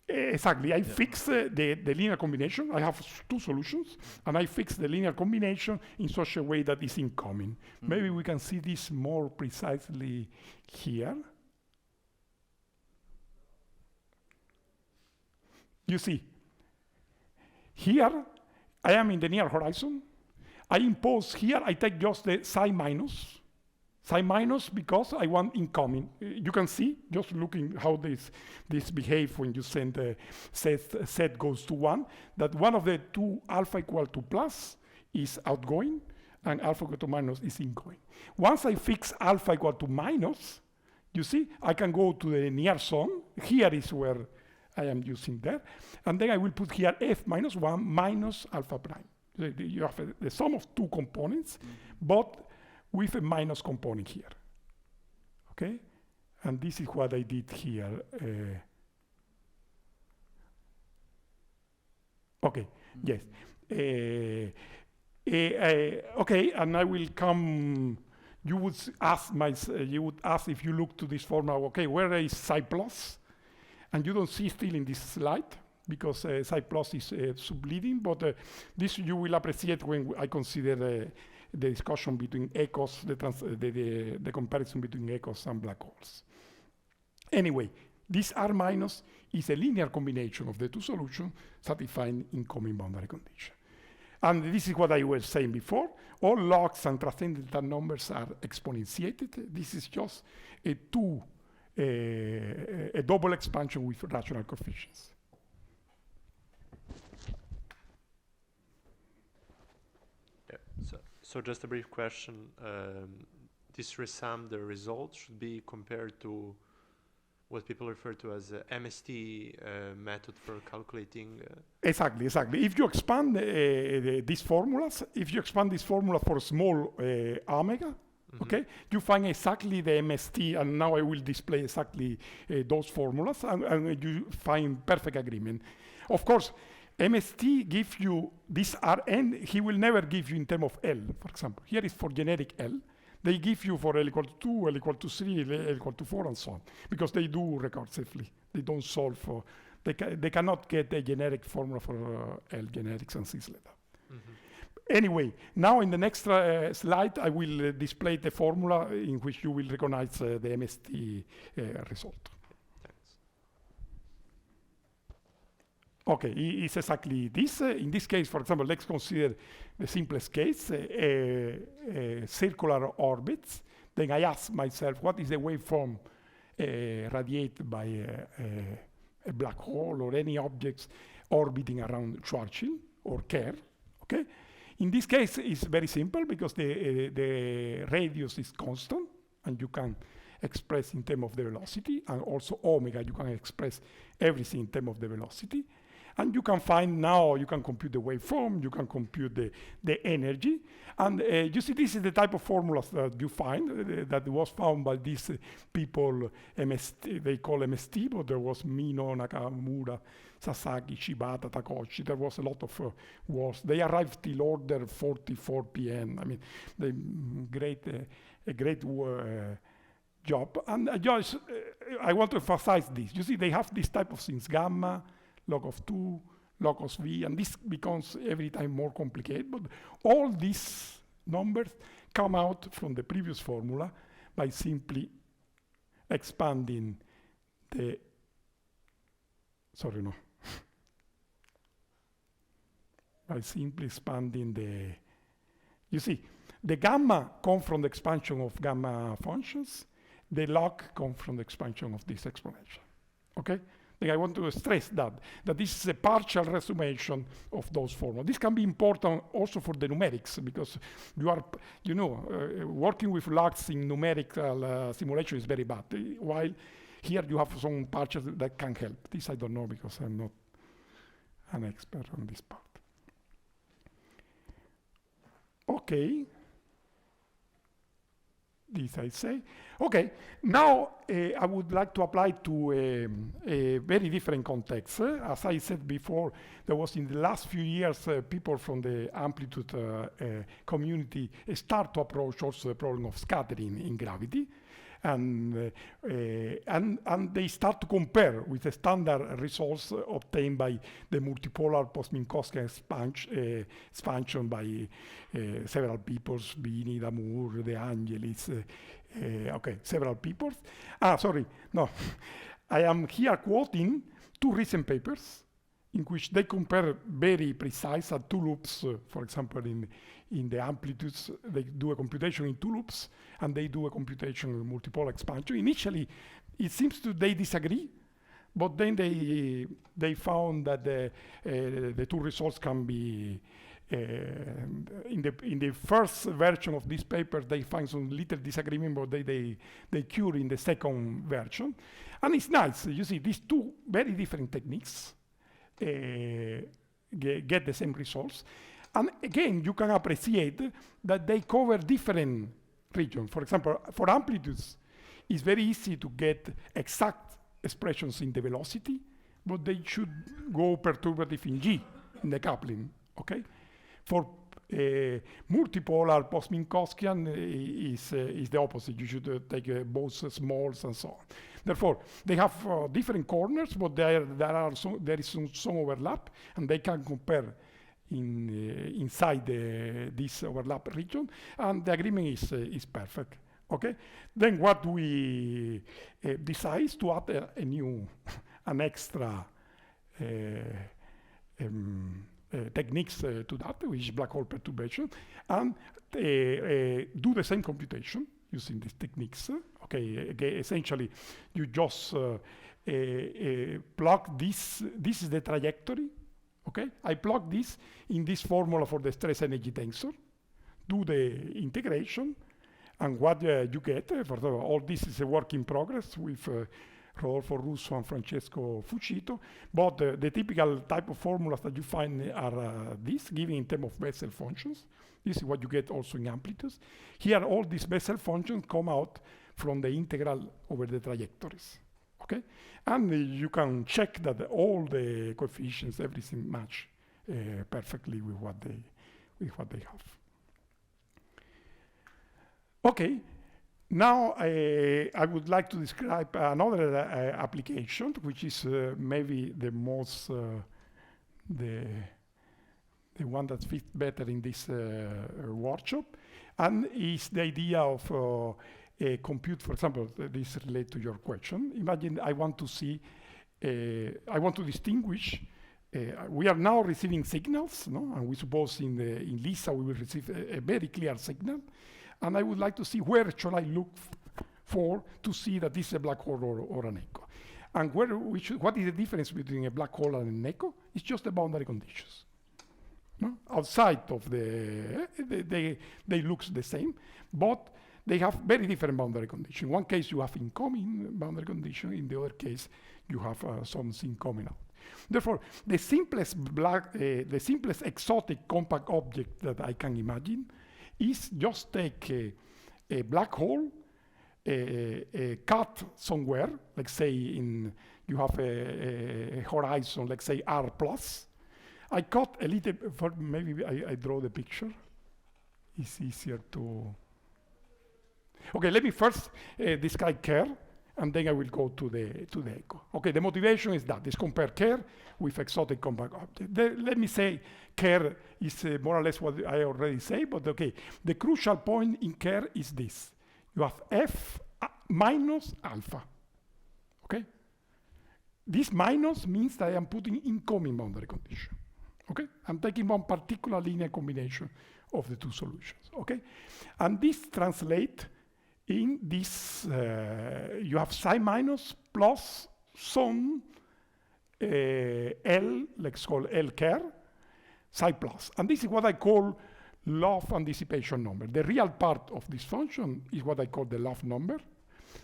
Exactly. I fix the linear combination. I have two solutions, and I fix the linear combination in such a way that is incoming. Maybe we can see this more precisely here. You see, here I am in the near horizon. I impose here, I take just the psi minus because I want incoming. You can see, just looking how this behave when you send set goes to 1, that one of the two alpha equal to plus is outgoing and alpha equal to minus is incoming. Once I fix alpha equal to minus, you see, I can go to the near zone. Here is where I am using there. And then I will put here f minus 1 minus alpha prime. You have the sum of two components, but with a minus component here. Okay? And this is what I did here. Okay, yes. Okay, and I will come. You would ask if you look to this formula, okay, where is psi plus? And you don't see still in this slide because psi plus is subleading, but this you will appreciate when I consider the discussion between echoes, the comparison between echoes and black holes. Anyway, this R minus is a linear combination of the two solutions satisfying incoming boundary condition. And this is what I was saying before. All logs and transcendental numbers are exponentiated. This is just a double expansion with rational coefficients. So just a brief question. This resum, the result should be compared to what people refer to as the MST method for calculating. Exactly. If you expand these formulas, for small omega, okay, you find exactly the MST, and now I will display exactly those formulas, and you find perfect agreement. Of course, MST gives you this Rn, he will never give you in terms of L, for example. Here is for generic L. They give you for L equal to 2, L equal to 3, L equal to 4, and so on, because they do recursively. They don't solve for, they cannot get a generic formula for L generics and things like that. Anyway, now in the next slide, I will display the formula in which you will recognize the MST result. Okay, it's exactly this. In this case, for example, let's consider the simplest case, circular orbits. Then I ask myself, what is the waveform radiated by a black hole or any objects orbiting around Schwarzschild or Kerr, okay? In this case, it's very simple because the radius is constant, and you can express in terms of the velocity, and also omega, you can express everything in terms of the velocity. And you can find now, you can compute the waveform, you can compute the energy. And you see, this is the type of formulas that you find, that was found by these people, MST, they call MST, but there was Mino, Nakamura, Sasaki, Shibata, Takochi. There was a lot of works. They arrived till order 44 p.m. I mean, a great job. And I want to emphasize this. You see, they have this type of things, gamma, log of 2, log of v, and this becomes every time more complicated. But all these numbers come out from the previous formula by simply expanding the, by simply expanding you see, the gamma come from the expansion of gamma functions, the log come from the expansion of this exponential, okay? I want to stress that this is a partial resummation of those formulas. This can be important also for the numerics, because you are, working with logs in numerical simulation is very bad. While here you have some partials that can help. This I don't know because I'm not an expert on this part. Okay. this I say. Okay, now I would like to apply to a very different context. As I said before, there was in the last few years people from the amplitude community start to approach also the problem of scattering in gravity. And they start to compare with the standard results obtained by the multipolar post-Minkowski expansion by several people, Bini, Damour, De Angelis, okay, several people. Sorry, no. I am here quoting two recent papers in which they compare very precise at two loops, for example, in the amplitudes, they do a computation in two loops, and they do a computation in multipolar expansion. Initially, it seems they disagree, but then they found that the two results can be, in the first version of this paper, they find some little disagreement, but they cure in the second version. And it's nice, you see, these two very different techniques get the same results. And again, you can appreciate that they cover different regions. For example, for amplitudes, it's very easy to get exact expressions in the velocity, but they should go perturbative in G, in the coupling, okay? For multipolar post-Minkowskian is the opposite. You should take both smalls and so on. Therefore, they have different corners, but there is some overlap, and they can compare inside this overlap region, and the agreement is perfect. Okay. Then what we decide is to add an extra techniques to that, which is black hole perturbation, and do the same computation using these techniques. Okay, essentially, you just plug this. This is the trajectory. Okay, I plug this in this formula for the stress energy tensor, do the integration, and what you get, for example, all this is a work in progress with Rodolfo Russo and Francesco Fucito, but the typical type of formulas that you find are this, given in terms of Bessel functions. This is what you get also in amplitudes. Here, all these Bessel functions come out from the integral over the trajectories. Okay, and you can check that all the coefficients, everything match perfectly with what they have. Okay, now I would like to describe another application, which is maybe the most the one that fits better in this workshop, and is the idea of compute, for example, this relates to your question. Imagine I want to see, I want to distinguish, we are now receiving signals, no? And we suppose in LISA we will receive a very clear signal, and I would like to see where should I look for to see that this is a black hole or an echo. And what is the difference between a black hole and an echo? It's just the boundary conditions. No? Outside of they look the same, but they have very different boundary conditions. In one case, you have incoming boundary condition. In the other case, you have something coming out. Therefore, the simplest exotic compact object that I can imagine is just take a black hole, cut somewhere, like say you have a horizon, let's say R plus. I cut a little, maybe I draw the picture. It's easier to. Okay, let me first describe Kerr, and then I will go to the echo. Okay, the motivation is that is compare Kerr with exotic compact object. Let me say Kerr is more or less what I already say, but okay, the crucial point in Kerr is this: you have F minus alpha. Okay, this minus means that I am putting incoming boundary condition. Okay, I'm taking one particular linear combination of the two solutions. Okay, and this translates in this, you have psi minus plus some L, let's call L Kerr, psi plus. And this is what I call love anticipation number. The real part of this function is what I call the love number.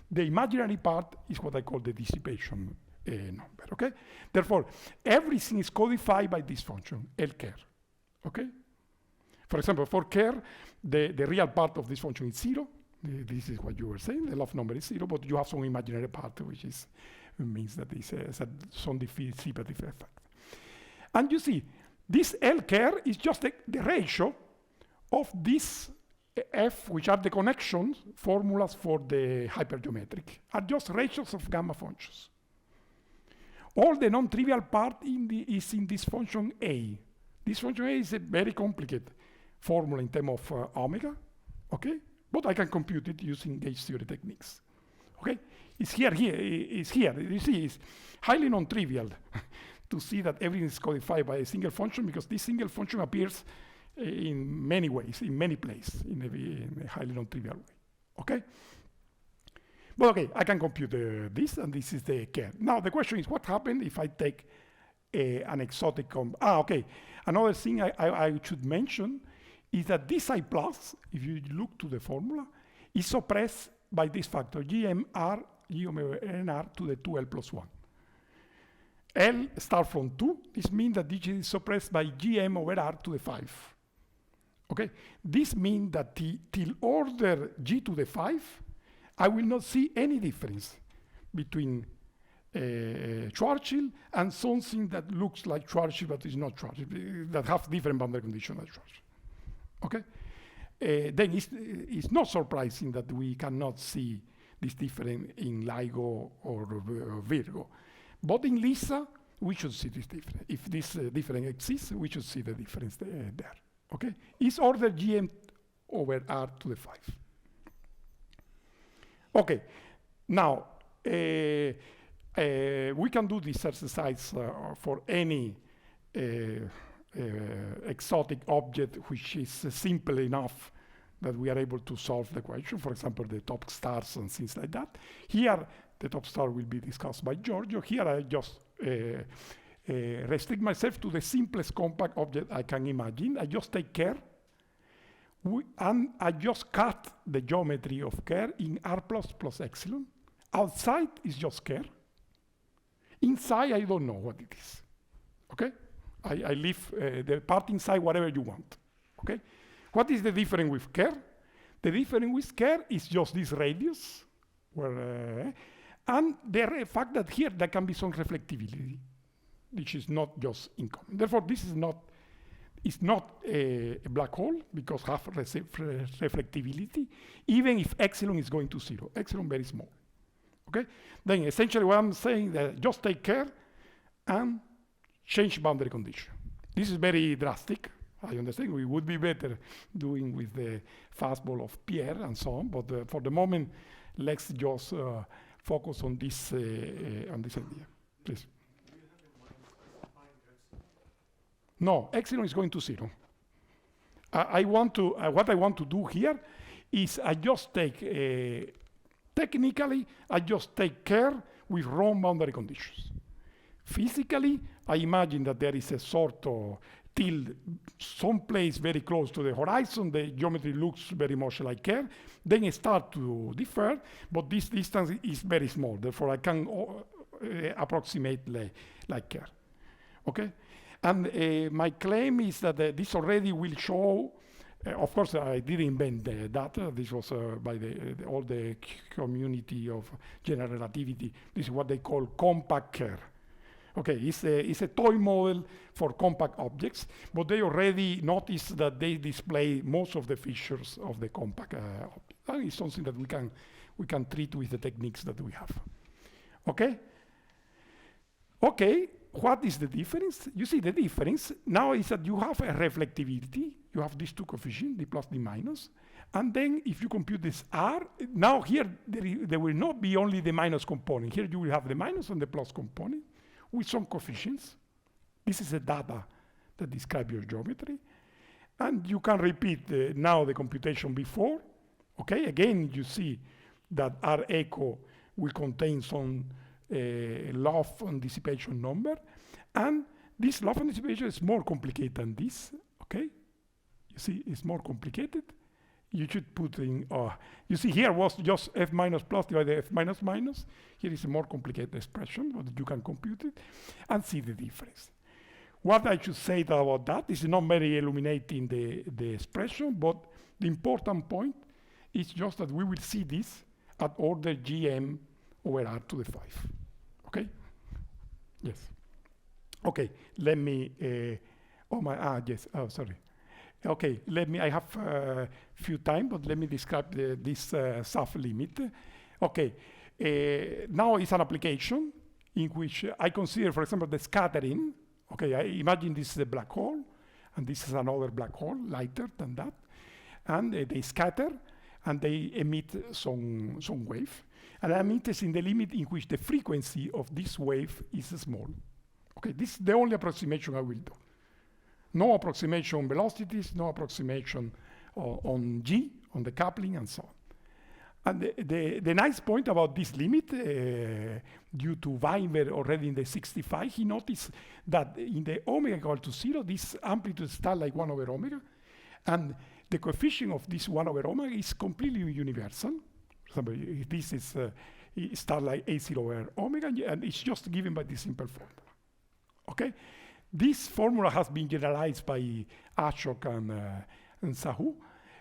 The imaginary part is what I call the dissipation number, okay? Therefore, everything is codified by this function, L Kerr, okay? For example, for Kerr, the real part of this function is 0, This is what you were saying. The love number is 0, but you have some imaginary part, which is means that this is some dissipative effect. And you see, this L care is just the ratio of this F, which are the connections formulas for the hypergeometric, are just ratios of gamma functions. All the non-trivial part is in this function A. This function A is a very complicated formula in terms of omega, okay? But I can compute it using gauge theory techniques, okay? It's here, it's here. You see, it's highly non-trivial to see that everything is codified by a single function, because this single function appears in many ways, in many places, in a highly non-trivial way, okay? But okay, I can compute this, and this is the care. Now the question is, what happens if I take an exotic okay, another thing I should mention is that this I plus, if you look to the formula, is suppressed by this factor, GMR, GMR to the 2L plus 1. L start from 2, this means that this is suppressed by GM over R to the 5. Okay, this means that till order G to the 5, I will not see any difference between Schwarzschild and something that looks like Schwarzschild but is not Schwarzschild, that have different boundary conditions like Schwarzschild. Okay, then it's not surprising that we cannot see this difference in LIGO or Virgo. But in Lisa, we should see this difference. If this difference exists, we should see the difference there. Okay, it's order GM over R to the 5. Okay, now we can do this exercise for any exotic object which is simple enough that we are able to solve the equation. For example, the top stars and things like that. Here, the top star will be discussed by Giorgio. Here, I just restrict myself to the simplest compact object I can imagine. I just take care. And I just cut the geometry of care in R plus epsilon. Outside is just care. Inside, I don't know what it is. Okay? I leave the part inside whatever you want. Okay? What is the difference with care? The difference with care is just this radius, where, and the fact that here there can be some reflectivity, which is not just incoming. Therefore, this is not. It's not a black hole because have reflectivity, even if epsilon is going to 0. Epsilon very small. Okay? Then essentially what I'm saying that just take care and change boundary condition. This is very drastic. I understand we would be better doing with the fastball of Pierre and so on, but for the moment, let's just focus on this idea. Please. No, epsilon is going to 0. I want to, what I want to do here is I just take, technically, I just take care with wrong boundary conditions. Physically, I imagine that there is a sort of, till some place very close to the horizon, the geometry looks very much like care. Then it starts to differ, but this distance is very small. Therefore, I can approximate like care. Okay? And my claim is that this already will show, of course, I didn't invent the data. This was by all the community of general relativity. This is what they call compact care. Okay, it's a toy model for compact objects, but they already noticed that they display most of the features of the compact object. That is something that we can treat with the techniques that we have. Okay? Okay. What is the difference? You see the difference now is that you have a reflectivity. You have these two coefficients, the plus, the minus. And then if you compute this R, now here there will not be only the minus component. Here you will have the minus and the plus component with some coefficients. This is the data that describe your geometry. And you can repeat now the computation before. Okay, again, you see that R echo will contain some love and dissipation number, and this love and dissipation is more complicated than this. Okay, you see, it's more complicated. You should put in. You see, here was just f minus plus divided f minus minus. Here is a more complicated expression, but you can compute it and see the difference. What I should say about that is not very illuminating the expression, but the important point It's just that we will see this at order gm over r to the 5. Okay? Yes. Okay, let me, yes, oh, sorry. Okay, I have few time, but let me describe this soft limit. Okay, now it's an application in which I consider, for example, the scattering. Okay, I imagine this is a black hole, and this is another black hole, lighter than that. And they scatter, and they emit some wave. And I'm interested in the limit in which the frequency of this wave is small. Okay, this is the only approximation I will do. No approximation on velocities, no approximation on G, on the coupling, and so on. And the nice point about this limit, due to Weinberg already in the 65, he noticed that in the omega equal to 0, this amplitude starts like 1 over omega, and the coefficient of this 1 over omega is completely universal. So this is start like A0 over omega, and it's just given by this simple formula. Okay, this formula has been generalized by Ashok and Sahu,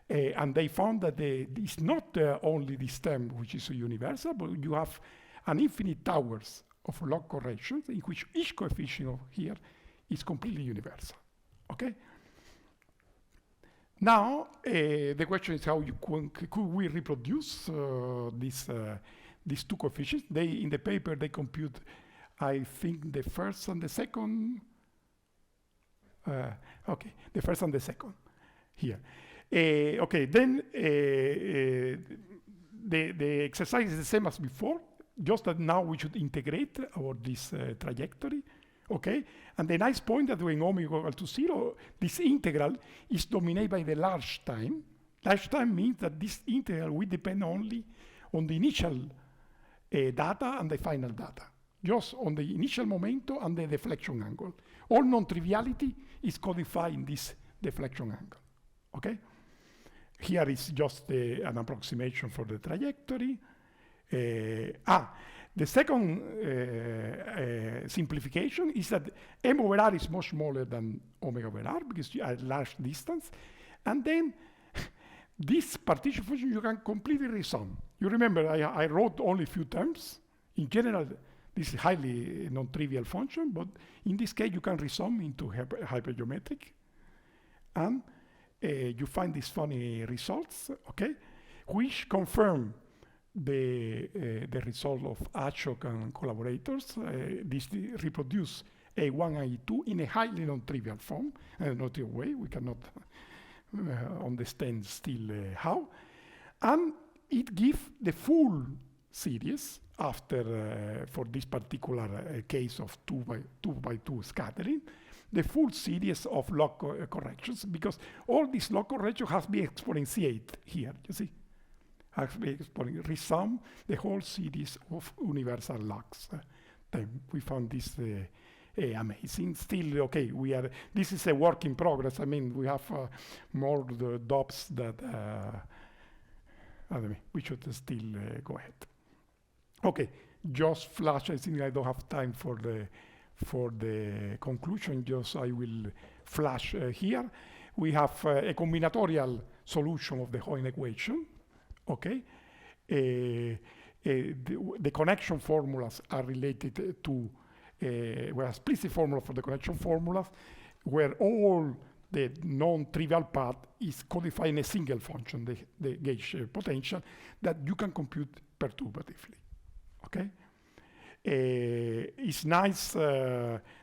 and they found that it's not only this term which is universal, but you have an infinite towers of log corrections in which each coefficient of here is completely universal. Okay. Now the question is how could we reproduce these two coefficients? In the paper they compute, I think, the first and the second. Okay, the first and the second here. Okay, then the exercise is the same as before, just that now we should integrate this trajectory. Okay, and the nice point that when omega equal to 0, this integral is dominated by the large time. Large time means that this integral will depend only on the initial data and the final data, just on the initial momentum and the deflection angle. All non-triviality is codified in this deflection angle. Okay, here is just an approximation for the trajectory. The second simplification is that m over r is much smaller than omega over r because you are at large distance. And then this partition function you can completely resum. You remember I wrote only a few terms. In general, this is highly non-trivial function, but in this case you can resum into hypergeometric. And you find these funny results, okay, which confirm the result of Ashok and collaborators. This reproduce A1 and A2 in a highly non-trivial form, non-trivial way. We cannot understand still how. And it gives the full series after, for this particular case of 2 by 2 scattering, the full series of log corrections, because all this log correction has been exponentiated here, you see. Resum the whole series of universal logs. Then we found this amazing. Still, okay, this is a work in progress. I mean, we have more the dots that we should still go ahead. Okay, just flash. I think I don't have time for the conclusion. Just I will flash here. We have a combinatorial solution of the Hoyne equation. Okay, the connection formulas are related to a explicit formula for the connection formulas, where all the non-trivial part is codified in a single function, the gauge potential, that you can compute perturbatively. Okay, it's nice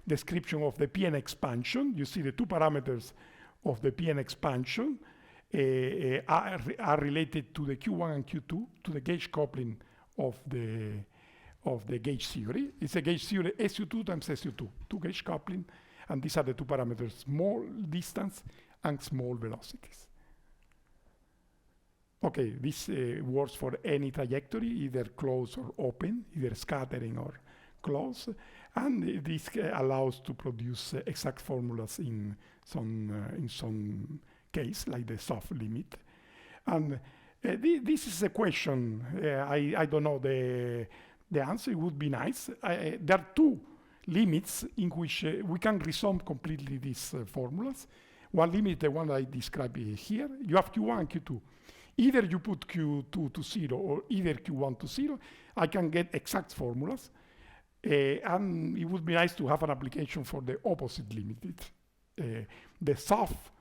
description of the PN expansion. You see the two parameters of the PN expansion are related to the Q1 and Q2, to the gauge coupling of the gauge theory. It's a gauge theory SU2 times SU2, two gauge coupling, and these are the two parameters, small distance and small velocities. Okay, this works for any trajectory, either closed or open, either scattering or closed, and this allows to produce exact formulas in some case, like the soft limit. And this is a question, I don't know the answer. It would be nice. There are two limits in which we can resum completely these formulas. One limit, the one I described here, you have Q1 and Q2. either you put Q2 to 0 or either Q1 to 0, I can get exact formulas. And it would be nice to have an application for the opposite limit. The soft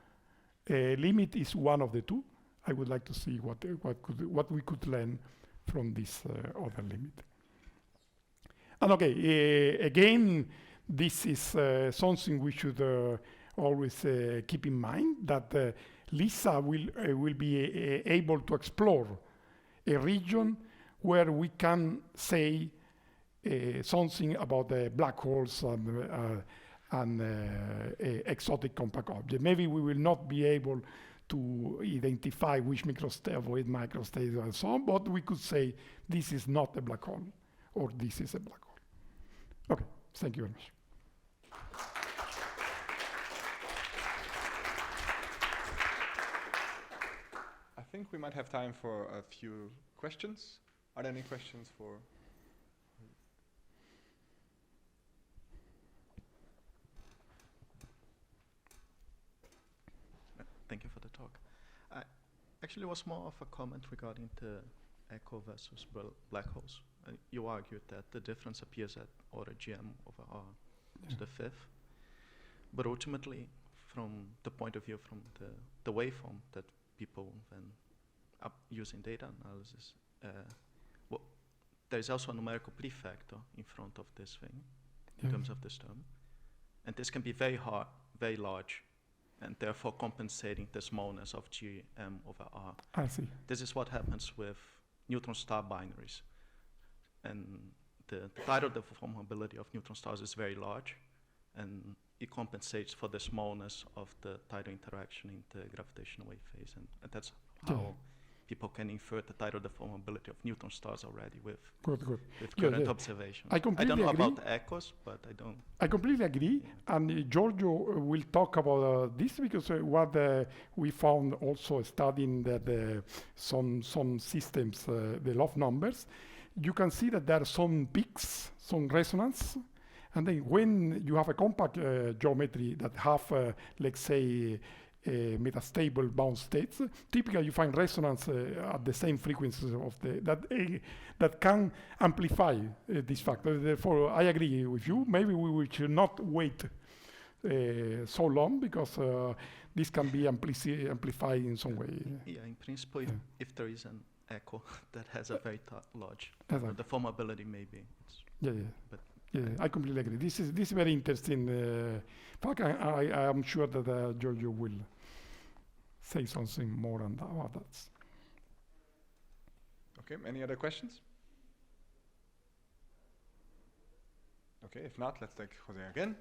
limit is one of the two. I would like to see what we could learn from this other limit. And okay, again, this is something we should always keep in mind, that LISA will be able to explore a region where we can say something about the black holes and exotic compact objects. Maybe we will not be able to identify which avoid microstates and so on, but we could say this is not a black hole or this is a black hole. Okay, thank you very much. I think we might have time for a few questions. Are there any questions for? Thank you for the talk. Actually, it was more of a comment regarding the echo versus black holes. You argued that the difference appears at order gm over r to the fifth. But ultimately, from the point of view from the waveform that people then using data analysis, there is also a numerical prefactor in front of this thing, in terms of this term. And this can be very large, and therefore compensating the smallness of gm over r. I see. This is what happens with neutron star binaries. And the tidal deformability of neutron stars is very large, and it compensates for the smallness of the tidal interaction in the gravitational wave phase. And that's how people can infer the tidal deformability of neutron stars already with current observation. I completely don't know agree. about the echoes, but I completely agree. And Giorgio will talk about this, because what we found also studying that some systems, the log numbers, you can see that there are some peaks, some resonance. And then when you have a compact geometry that have, let's say, metastable bound states, typically you find resonance at the same frequencies of that can amplify this factor. Therefore, I agree with you. Maybe we should not wait so long, because this can be amplified in some way. Yeah, in principle, if there is an echo that has a very large deformability, maybe. I completely agree. This is very interesting. I am sure that Giorgio will say something more about that. Okay, any other questions? Okay, if not, let's thank Jose again.